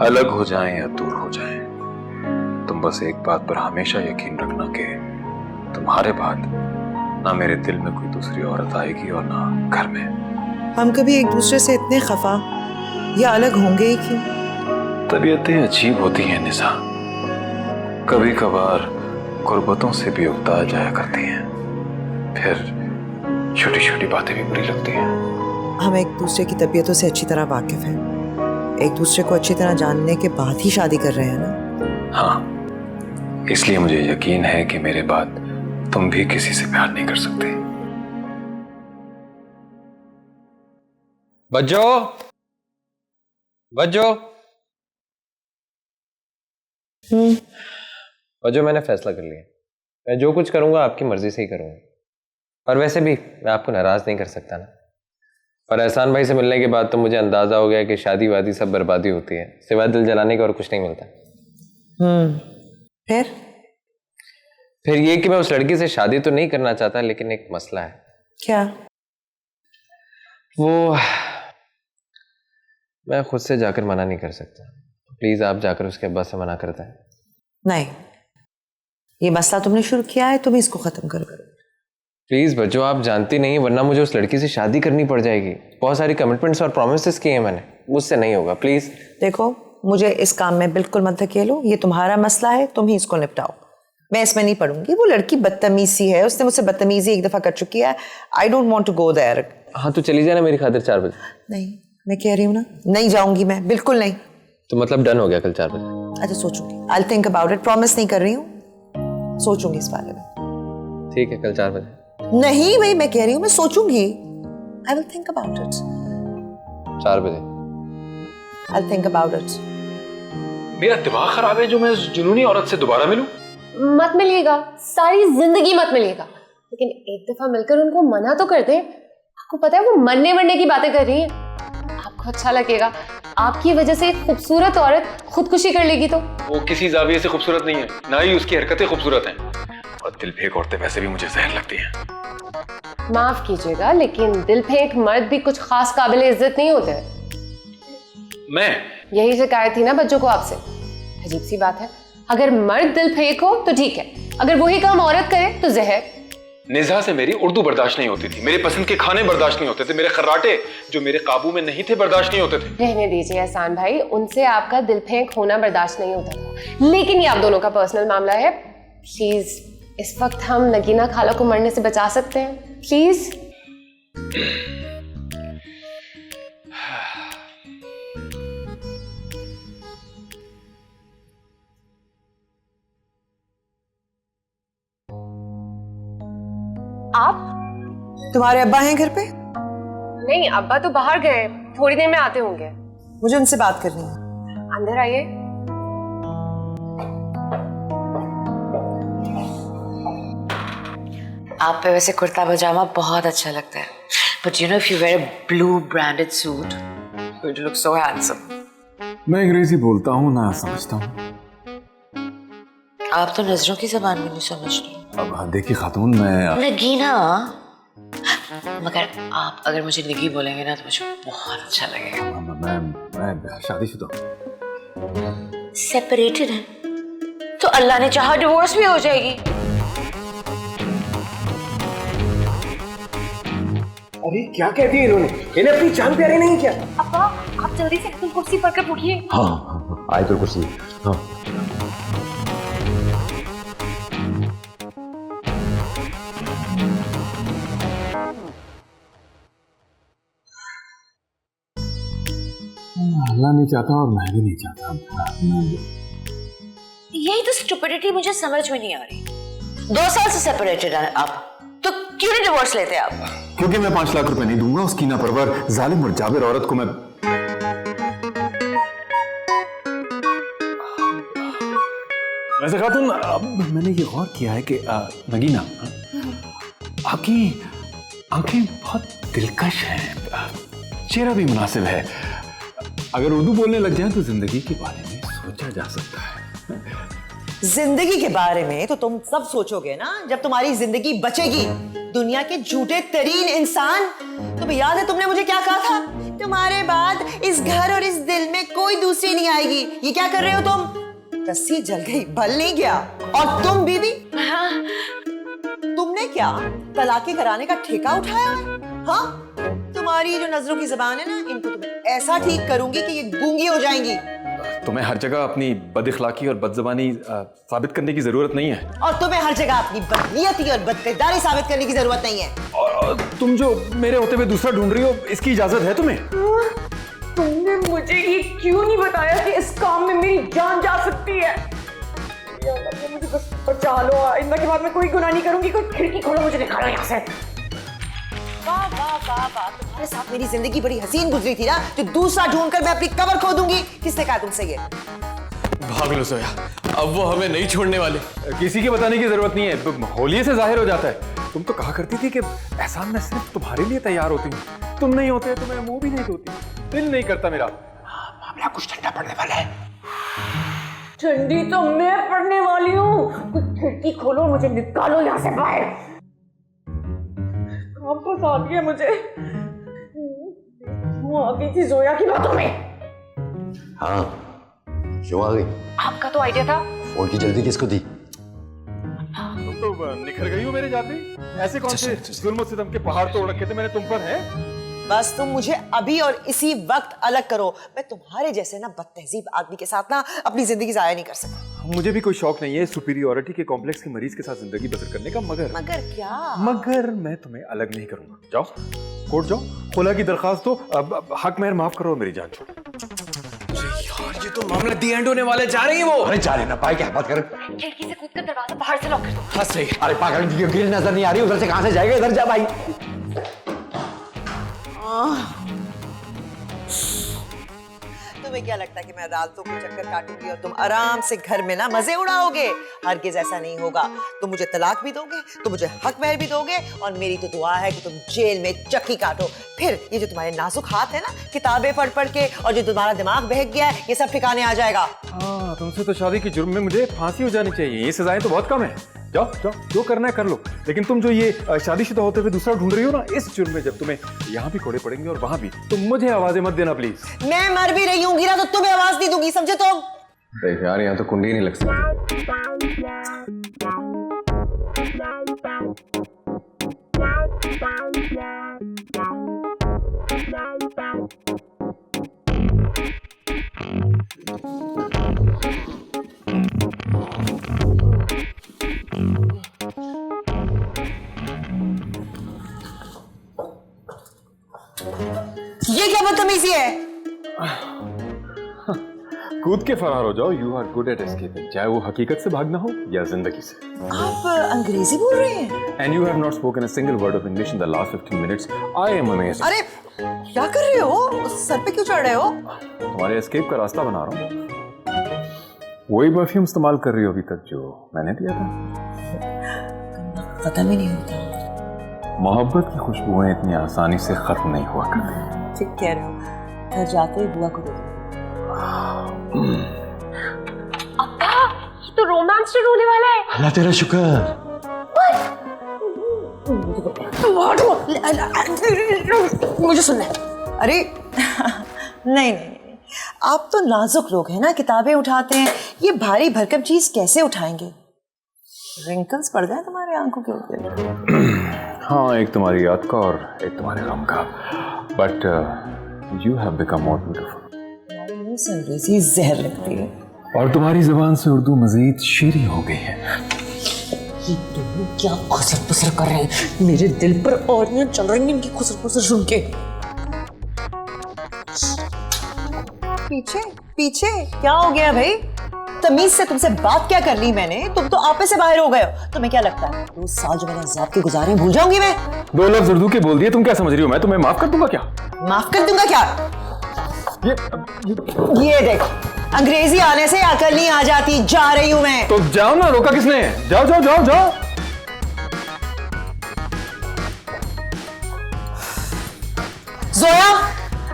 F: अलग हो जाएं या दूर हो जाएं, तुम बस एक बात पर हमेशा यकीन रखना कि तुम्हारे बाद ना मेरे दिल में कोई दूसरी औरत आएगी और ना घर में।
B: हम कभी एक दूसरे से इतने खफा या अलग होंगे ही क्यों?
F: तबीयतें अजीब होती हैं निशा, कभी कभार गुर्बतों से भी उगता जाया करती हैं, फिर छोटी छोटी बातें भी बुरी लगती हैं।
B: हम एक दूसरे की तबीयतों से अच्छी तरह वाकिफ हैं, एक दूसरे को अच्छी तरह जानने के बाद ही शादी कर रहे हैं ना।
F: हाँ, इसलिए मुझे यकीन है कि मेरे बाद तुम भी किसी से प्यार नहीं कर सकते।
C: बज्जो बज्जो बज्जो, मैंने फैसला कर लिया, मैं जो कुछ करूंगा आपकी मर्जी से ही करूंगा। और वैसे भी मैं आपको नाराज नहीं कर सकता ना। और एहसान भाई से मिलने के बाद तो मुझे अंदाजा हो गया कि शादी वादी सब बर्बादी होती है, सिवाय दिल जलाने का और कुछ नहीं मिलता। फिर ये कि मैं उस लड़की से शादी तो नहीं करना चाहता, लेकिन एक मसला है।
B: क्या?
C: वो मैं खुद से जाकर मना नहीं कर सकता। प्लीज आप जाकर उसके अब्बा से मना करता है।
B: नहीं, ये मसला तुमने शुरू किया है, तुम इसको खत्म करो।
C: प्लीज बच्चों, आप जानती नहीं, वरना मुझे उस लड़की से शादी करनी पड़ जाएगी। बहुत सारी कमिटमेंट्स और प्रोमिसेस किए हैं मैंने, मुझसे नहीं होगा। प्लीज
B: देखो, मुझे इस काम में बिल्कुल मत धकेलो, ये तुम्हारा मसला है, तुम ही इसको निपटाओ। मैं इसमें नहीं पढ़ूंगी। वो लड़की बदतमीज सी है, उसने मुझसे बदतमीजी एक दफा कर चुकी है। I don't want to go there.
C: हाँ तो चली जाना मेरी खातिर 4 बजे।
B: नहीं, मैं कह रही हूँ ना, नहीं जाऊंगी मैं, बिल्कुल नहीं।
C: तो मतलब डन हो गया कल 4 बजे?
B: अच्छा, सोचूंगी। I think about it, promise नहीं कर रही हूँ, सोचूंगी इस बारे में।
C: ठीक है, कल 4 बजे।
B: नहीं भाई, मैं कह रही हूँ मैं सोचूंगी। I will think about it.
C: 4 बजे।
B: I will think about it.
F: मेरा दिमाग खराब है जो मैं उस जुनूनी औरत से दोबारा मिलूं?
D: मत मिलिएगा, सारी जिंदगी मत मिलिएगा, लेकिन एक दफा मिलकर उनको मना तो कर दें। आपको पता है वो मरने की बातें कर रही है, आपको अच्छा लगेगा। आपकी वजह से एक खूबसूरत औरत खुदकुशी कर लेगी तो?
F: वो किसी जाविये से खूबसूरत नहीं है, ना ही उसकी हरकतें खूबसूरत हैं। और दिल फेंक औरतें वैसे भी मुझे जहर लगती हैं।
D: माफ कीजिएगा, लेकिन दिल फेंक मर्द भी कुछ खास काबिल इज्जत नहीं होते।
F: मैं
D: यही शिकायत थी ना बच्चों को आपसे। अजीब सी बात है, अगर मर्द दिल फेंक हो तो ठीक है, अगर वही काम औरत करे तो जहर।
F: निज़ा से मेरी उर्दू बर्दाश्त नहीं होती थी, मेरे पसंद के खाने बर्दाश्त नहीं होते थे, मेरे खर्राटे जो मेरे काबू में नहीं थे बर्दाश्त नहीं होते थे।
D: रहने दीजिए एहसान भाई, उनसे आपका दिल फेंक होना बर्दाश्त नहीं होता था, लेकिन ये आप दोनों का पर्सनल मामला है। प्लीज इस वक्त हम नगीना खाला को मरने से बचा सकते हैं, प्लीज। आप?
B: तुम्हारे अब्बा हैं घर पे?
D: नहीं, अब्बा तो बाहर गए, थोड़ी देर में आते होंगे।
B: मुझे उनसे बात करनी है।
D: अंदर आइए।
K: आप पे वैसे कुर्ता पजामा बहुत अच्छा लगता है, but you know if you wear a blue branded suit you will look so handsome.
F: मैं अंग्रेजी बोलता हूँ ना समझता हूँ।
K: आप तो नजरों की जबान में नहीं समझते।
F: अब देखिए खातून, मैं
K: नगीना, मगर आप अगर मुझे निगी बोलेंगे ना तो मुझे बहुत अच्छा लगेगा।
F: मैं शादीशुदा हूँ।
K: सेपरेटेड है तो अल्लाह ने चाहा डिवोर्स भी हो जाएगी।
L: अरे क्या कहती है इन्होंने? इन्हें अपनी जान प्यारी नहीं क्या?
D: अब्बा आप जल्दी से अपनी कुर्सी पर कर उठिए।
G: हाँ, आए तो कुर्सी। हाँ
F: अल्लाह नहीं चाहता और मैं भी नहीं चाहता।
K: यही तो स्टुपिडिटी मुझे समझ में नहीं आ रही। 2 साल से सेपरेटेड हैं आप, तो क्यों नहीं डिवोर्स लेते आप?
F: क्योंकि मैं 5 लाख रुपए नहीं दूंगा उस कीना परवर जालिम और जाबिर औरत को। मैं वैसे खातून, अब मैंने ये गौर किया है कि नगीना, आपकी आंखें बहुत दिलकश हैं, चेहरा भी मुनासिब है। अगर उर्दू बोलने लग जाए तो जिंदगी के बारे में सोचा जा सकता है।
B: जिंदगी के बारे में तो तुम सब सोचोगे ना जब तुम्हारी जिंदगी बचेगी। दुनिया के झूठे तरीन इंसान। तुम्हें याद है तुमने मुझे क्या कहा था? तुम्हारे बाद इस घर और इस दिल में कोई दूसरी नहीं आएगी। ये क्या कर रहे हो तुम? रस्सी जल गई, बल नहीं गया। और तुम बीबी, तुमने क्या तलाकी कराने का ठेका उठाया है? हाँ, तुम्हारी जो नजरों की जबान है ना, इनको तुम्हें ऐसा ठीक करूंगी कि ये गूंगी हो जाएंगी।
F: तुम्हें हर जगह अपनी बदइखलाकी और बदज़बानी साबित करने की जरूरत नहीं है।
B: और तुम्हें हर जगह अपनी बदनीयती और बदकिरदारी साबित करने की जरूरत नहीं है।
F: और तुम जो मेरे होते हुए दूसरा ढूंढ रही हो, इसकी इजाजत है तुम्हें?
K: तुमने मुझे ये क्यों नहीं बताया कि इस काम में मेरी जान जा सकती है? मुझे बस बचा लो, इतना के बाद मैं कोई गुनाह नहीं करूंगी। कोई खिड़की खोलो, मुझे निकालो यहाँ से।
B: वाह वाह वाह वाह, तुम्हारे साथ मेरी जिंदगी बड़ी हसीन गुजरी थी ना, तो दूसरा ढूंढकर मैं अपनी कब्र खोदूंगी। किसने कहा तुमसे ये?
C: भाग लो सोया, अब वो हमें नहीं छोड़ने वाले।
F: किसी के बताने की जरूरत नहीं है, होलिये से जाहिर हो जाता है। तुम तो कहा करती थी कि एहसान मैं सिर्फ तुम्हारे लिए तैयार होती हूँ, तुम नहीं होते तो मैं मुंह भी नहीं धोती। दिल नहीं करता मेरा।
L: मामला कुछ ठंडा पड़ने वाला है।
K: ठंडी तो मैं पड़ने वाली हूँ। कुछ खिड़की खोलो, मुझे निकालो यहाँ से बाहर। काम फंसा दिया मुझे। वो आ गई थी जोया की बातों में।
G: हाँ, क्यों आ गई?
K: आपका तो आइडिया था।
G: फोन की जल्दी किसको दी?
F: तो निखर गई हो मेरे जाते? ऐसे कौन से जुल्म सितम के पहाड़ तोड़ रखे थे मैंने तुम पर, है?
B: बस तुम मुझे अभी और इसी वक्त अलग करो। मैं तुम्हारे जैसे ना बदतहजीब आदमी के साथ ना अपनी जिंदगी जाया नहीं कर सकता।
F: मुझे भी कोई शौक नहीं है सुपीरियोरिटी के कॉम्प्लेक्स के मरीज के साथ जिंदगी बसर करने का,
B: मगर क्या?
F: मगर मैं तुम्हें अलग नहीं करूंगा। जाओ कोर्ट जाओ, खुला की दरखास्त दो, अब हक मेहर माफ करो मेरी जान।
C: ये तो मामला दी एंड होने वाले, जा रही है वो।
G: अरे जा रहे ना भाई, क्या बात कर?
J: खिड़की से कूदकर दरवाजा बाहर से लॉक कर दो।
C: हाँ सही।
G: अरे पागल, ग्रिल नजर नहीं आ रही, उधर से कहां से जाएगा? इधर जा भाई।
B: तुम्हें क्या लगता है कि मैं अदालतों को चक्कर काटूंगी और तुम आराम से घर में ना मजे उड़ाओगे? हरगिज ऐसा नहीं होगा। तुम मुझे तलाक भी दोगे, तुम मुझे हक महर भी दोगे, और मेरी तो दुआ है कि तुम जेल में चक्की काटो। फिर ये जो तुम्हारे नाजुक हाथ है ना, किताबें पढ़ पढ़ के, और जो तुम्हारा दिमाग बहक गया है, ये सब ठिकाने आ जाएगा।
F: हाँ, तुमसे तो शादी के जुर्म में मुझे फांसी हो जानी चाहिए। ये सजाएं तो बहुत कम है। जाओ जाओ, जो करना है कर लो। लेकिन तुम जो ये शादीशुदा होते हुए दूसरा ढूंढ रही हो ना, इस जुर्म में जब तुम्हें यहाँ भी कोड़े पड़ेंगे और वहां भी, तो मुझे आवाजें मत देना प्लीज।
B: मैं मर भी रही हूँ ना तो तुम्हें आवाज नहीं दूंगी, समझे तुम?
C: देख यार, यहाँ तो कुंडी नहीं लग सकती।
B: ये क्या बदतमीजी है?
F: कूद के फरार हो जाओ। You are good at escaping, चाहे वो हकीकत से भागना हो या जिंदगी से।
B: आप अंग्रेजी बोल रहे हैं?
F: And you have not spoken a single word of English in the last 15 minutes. I am amazed.
B: अरे क्या कर रहे हो? सर पे क्यों चढ़ रहे हो?
F: तुम्हारे एस्केप का रास्ता बना रहा हूँ। वही परफ्यूम इस्तेमाल कर रही हो अभी तक जो मैंने दिया था।
B: खत्म ही नहीं होता।
F: मोहब्बत की खुशबुएं इतनी आसानी से खत्म नहीं हुआ करती।
B: ठीक कह रहे हो। घर जाते ही बुआ को दे दो।
J: अब्बा, ये तो रोमांस शुरू होने वाला है।
G: अल्लाह तेरा शुक्र।
B: मुझे सुनना है। अरे नहीं नहीं, आप तो नाजुक लोग हैं ना, किताबें उठाते हैं, ये भारी भरकम चीज कैसे उठाएंगे? रिंकल्स पड़ गए तुम्हारे आंखों के ऊपर।
F: हाँ, एक तुम्हारी याद का और एक तुम्हारे गम का। But you have become more beautiful.
B: अंग्रेजी जहर लगती है।
F: और तुम्हारी जुबान से उर्दू मजीद शीरी हो गई है।
K: ये दोनों क्या खुसर पुसर कर रहे हैं? मेरे दिल पर और चल रही है इनकी खुसर पुसर सुन के।
B: पीछे पीछे क्या हो गया भाई? तमीज से तुमसे बात क्या कर ली मैंने? तुम तो आपे से बाहर हो गए हो। तुम्हें क्या लगता है 2 साल जो मैंने अज़ाब के गुजारे भूल जाऊंगी मैं?
F: 2 लफ्ज़ उर्दू के बोल दिए, तुम क्या समझ रही हो? मैं तुम्हें माफ कर दूंगा क्या?
B: माफ कर दूंगा क्या? ये देख, अंग्रेजी आने से अकल नहीं आ जाती। जा रही हूं मैं।
F: तो जाओ ना, रोका किसने? जाओ जाओ जाओ जाओ।
B: जोया,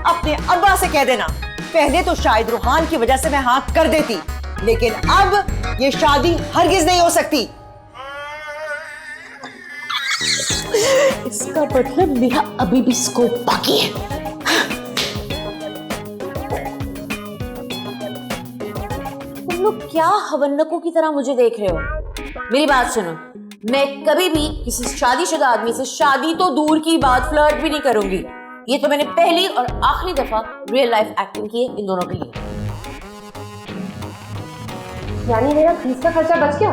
B: अपने अब्बा से कह देना। पहले तो शायद रूहान की वजह से मैं हाँ कर देती, लेकिन अब ये शादी हरगिज नहीं हो सकती।
K: इसका मतलब मेरा अभी भी स्कोप बाकी है। तुम लोग क्या हवन्नकों की तरह मुझे देख रहे हो? मेरी बात सुनो, मैं कभी भी किसी शादीशुदा आदमी से, शादी तो दूर की बात, फ्लर्ट भी नहीं करूंगी। ये तो मैंने पहली और आखिरी दफा रियल लाइफ एक्टिंग की है इन दोनों के लिए।
D: यानी मेरा फीस का खर्चा बच गया?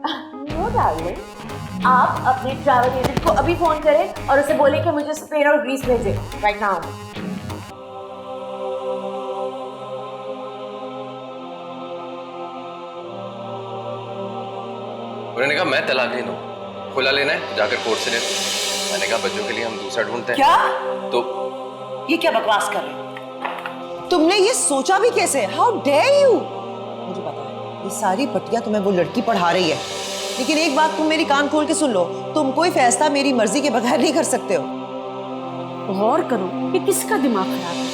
K: नो डार्लिंग, आप अपने ट्रैवल एजेंट को अभी फोन करें और उसे बोलें कि मुझे स्पेन और ग्रीस भेजे राइट नाउ।
C: उन्होंने कहा मैं तलाक नहीं दूं, खुला लेना है जाकर कोर्ट से ले लो। मैंने कहा बच्चों के लिए हम दूसरा ढूंढते हैं।
B: क्या?
C: तो
B: ये क्या बकवास कर रहे हो? तुमने ये सोचा भी कैसे? How dare you? मुझे पता है ये सारी पट्टियां तुम्हें वो लड़की पढ़ा रही है, लेकिन एक बात तुम मेरी कान खोल के सुन लो, तुम कोई फैसला मेरी मर्जी के बगैर नहीं कर सकते हो।
H: गौर करो कि किसका दिमाग खराब है।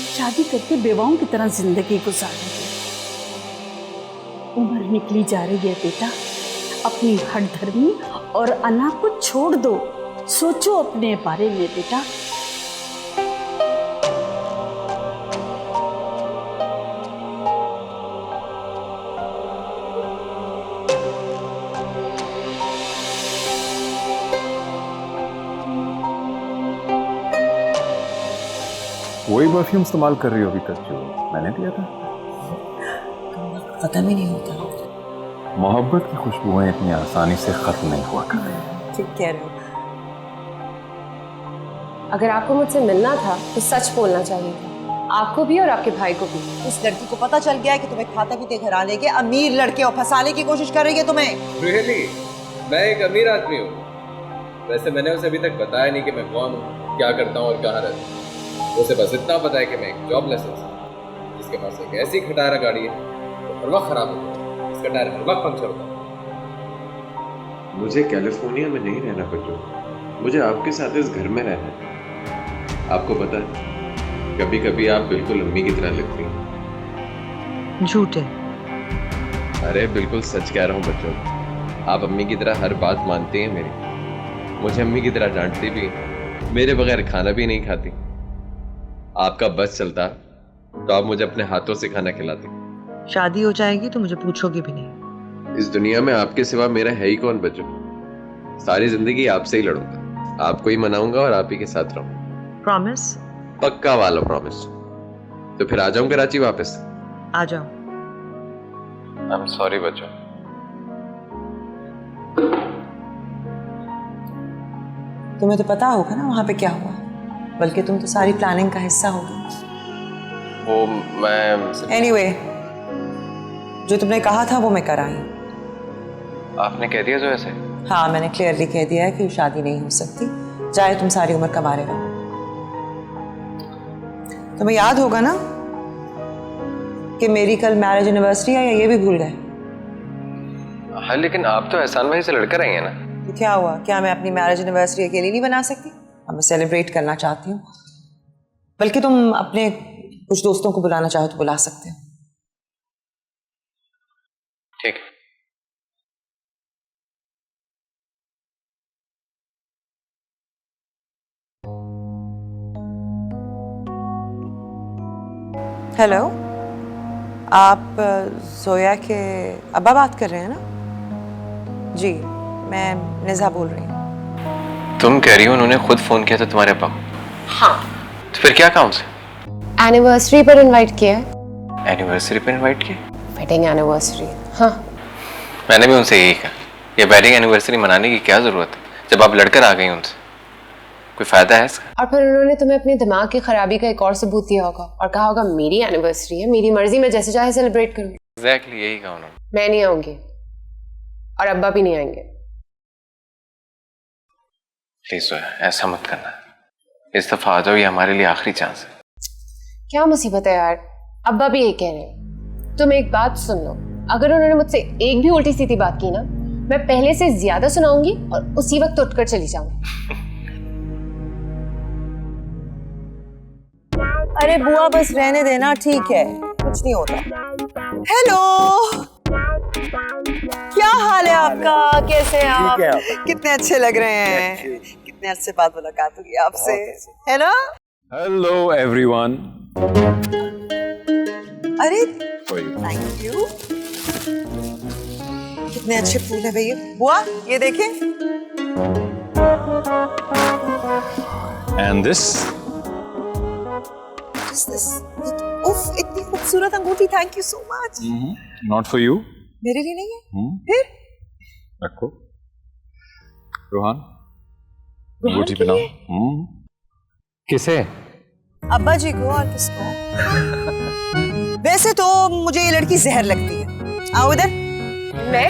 H: शादी करके बेवाओं की तरह जिंदगी गुजार रही है। उम्र निकली जा रही है बेटा, अपनी हठधर्मी और अना को छोड़ दो। सोचो अपने बारे में बेटा।
F: वही परफ्यूम इस्तेमाल कर रही हो अभी तक जो मैंने दिया था।
B: खत्म ही नहीं होता।
F: मोहब्बत की खुशबुएं इतनी आसानी से खत्म नहीं हुआ करती।
B: ठीक कह रहे हो।
D: अगर आपको मुझसे मिलना था तो सच बोलना चाहिए था, आपको भी और आपके भाई को भी।
B: इस लड़की को पता चल गया है कि तुम्हें खाता पीते घर आने के अमीर लड़के और फंसाने की कोशिश कर रही है तुम्हें।
C: रियली? मैं एक अमीर आदमी हूँ। वैसे मैंने उसे अभी तक बताया नहीं कि मैं कौन हूँ, क्या करता हूँ और कहाँ रहता हूँ। उसे बस इतना पता है कि मैं एक जॉबलेस हूँ जिसके पास एक ऐसी खटारा गाड़ी है तो हर वक्त खराब होती है, इसका टायर हर वक्त पंक्चर होता है।
M: मुझे कैलिफोर्निया में नहीं रहना बच्चों, मुझे आपके साथ इस घर में रहना है। आपको पता है कभी कभी आप बिल्कुल अम्मी की तरह लगती हैं।
B: झूठे।
M: अरे बिल्कुल सच कह रहा हूँ बच्चों, आप अम्मी की तरह हर बात मानती हैं मेरी, मुझे अम्मी की तरह डांटती भी, मेरे बगैर खाना भी नहीं खाती। आपका बस चलता तो आप मुझे अपने हाथों से खाना खिलाती।
B: शादी हो जाएगी तो मुझे पूछोगे भी नहीं।
M: इस दुनिया में आपके सिवा मेरा है ही कौन बच्चों। सारी जिंदगी आपसे ही लड़ूंगा, आपको ही मनाऊंगा और आप ही के साथ रहूंगा।
B: प्रॉमिस?
M: पक्का वाला प्रॉमिस। तो फिर आ जाऊं कराची वापस?
B: आ जाओ।
M: आई एम सॉरी बच्चों।
B: तुम्हें तो पता होगा ना वहां पे क्या हुआ, बल्कि तुम तो सारी प्लानिंग का हिस्सा होगी।
M: वो मैं
B: एनीवे, जो तुमने कहा था वो मैं कर आई।
M: आपने कह दिया जो ऐसे?
B: हाँ, मैंने क्लियरली कह दिया है कि शादी नहीं हो सकती, चाहे तुम सारी उम्र कमारे रहो। तुम्हें याद होगा ना कि मेरी कल मैरिज एनिवर्सरी है, या ये भी भूल गए?
M: हाँ, लेकिन आप तो एहसान भाई से लड़कर आई हैं ना।
B: तो क्या हुआ, क्या मैं अपनी मैरिज एनिवर्सरी अकेली नहीं बना सकती? अब मैं सेलिब्रेट करना चाहती हूँ, बल्कि तुम अपने कुछ दोस्तों को बुलाना चाहो तो बुला सकते हो।
M: ठीक है।
B: हेलो, आप जोया के अब्बा बात कर रहे हैं ना? जी, मैं निज़ा बोल रही हूँ।
M: तुम कह रही हो उन्होंने खुद फोन किया था तुम्हारे पापा?
D: हाँ।
M: तो फिर क्या कहा उनसे?
D: एनिवर्सरी पर इनवाइट किया है।
M: एनिवर्सरी पर इनवाइट किया?
D: Wedding anniversary. हाँ,
M: मैंने भी उनसे यही कहा, ये वेडिंग एनिवर्सरी मनाने की क्या जरूरत है जब आप लड़कर आ गई उनसे, कोई फायदा है इसका?
D: और फिर उन्होंने तुम्हें अपने दिमाग की खराबी का एक और सबूत दिया होगा और कहा होगा मेरी एनिवर्सरी है, मेरी मर्जी, मैं जैसे चाहे सेलिब्रेट करूंगी।
M: एग्जैक्टली यही कहा उन्होंने।
D: मैं नहीं आऊंगी और अब्बा भी नहीं आएंगे।
M: प्लीज जोया, ऐसा मत करना, इस दफा आ जाओ, ये हमारे लिए आखिरी चांस है।
D: क्या मुसीबत है यार, अब्बा भी यही कह रहे हैं। तुम एक बात सुन लो, अगर उन्होंने मुझसे एक भी उल्टी सीधी बात की ना, मैं पहले से ज्यादा सुनाऊंगी और उसी वक्त उठकर चली जाऊंगी।
B: अरे बुआ, बस रहने देना, ठीक है, कुछ नहीं होता। हेलो, क्या हाल है आपका? कैसे हैं आप? कितने अच्छे लग रहे हैं, कितने अच्छे बाद मुलाकात हुई आपसे, है ना?
F: Hello everyone.
B: अरे थैंक यू, कितने अच्छे फूल है भैया। बुआ, ये देखें।
F: And this?
B: उफ, इतनी खूबसूरत अंगूठी, thank you so much.
F: Not for you.
B: मेरे लिए नहीं है? फिर
F: रखो। रोहान, अंगूठी पहनाओ।
C: किसे?
B: अब्बा जी को। और किसको? वैसे तो मुझे ये लड़की जहर लगती है। आओ इधर।
D: मैं?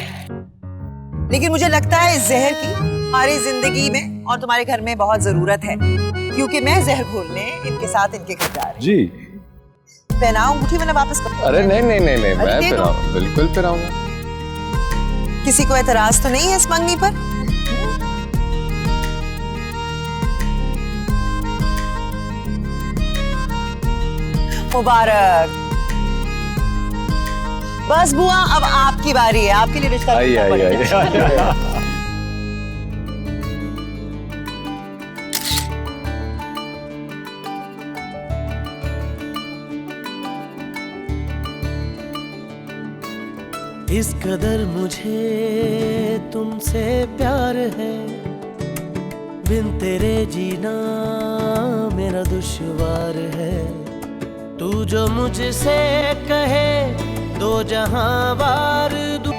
B: लेकिन मुझे लगता है इस जहर की हमारी जिंदगी में और तुम्हारे घर में बहुत जरूरत है, क्योंकि मैं जहर घोलने इनके साथ इनके घर जा रही
F: जी।
B: पहनाओ अंगूठी, मैंने वापस कर।
C: अरे नहीं नहीं नहीं नहीं, मैं पहनाऊंगा, बिल्कुल पहनाऊंगा।
B: किसी को एतराज तो नहीं है इस मंगनी पर? मुबारक। बस बुआ, अब आपकी बारी है, आपके लिए रिश्ता ढूंढना पड़ेगा।
I: इस कदर मुझे तुमसे प्यार है, बिन तेरे जीना मेरा दुश्वार है। तू जो मुझसे कहे दो जहां वार दूं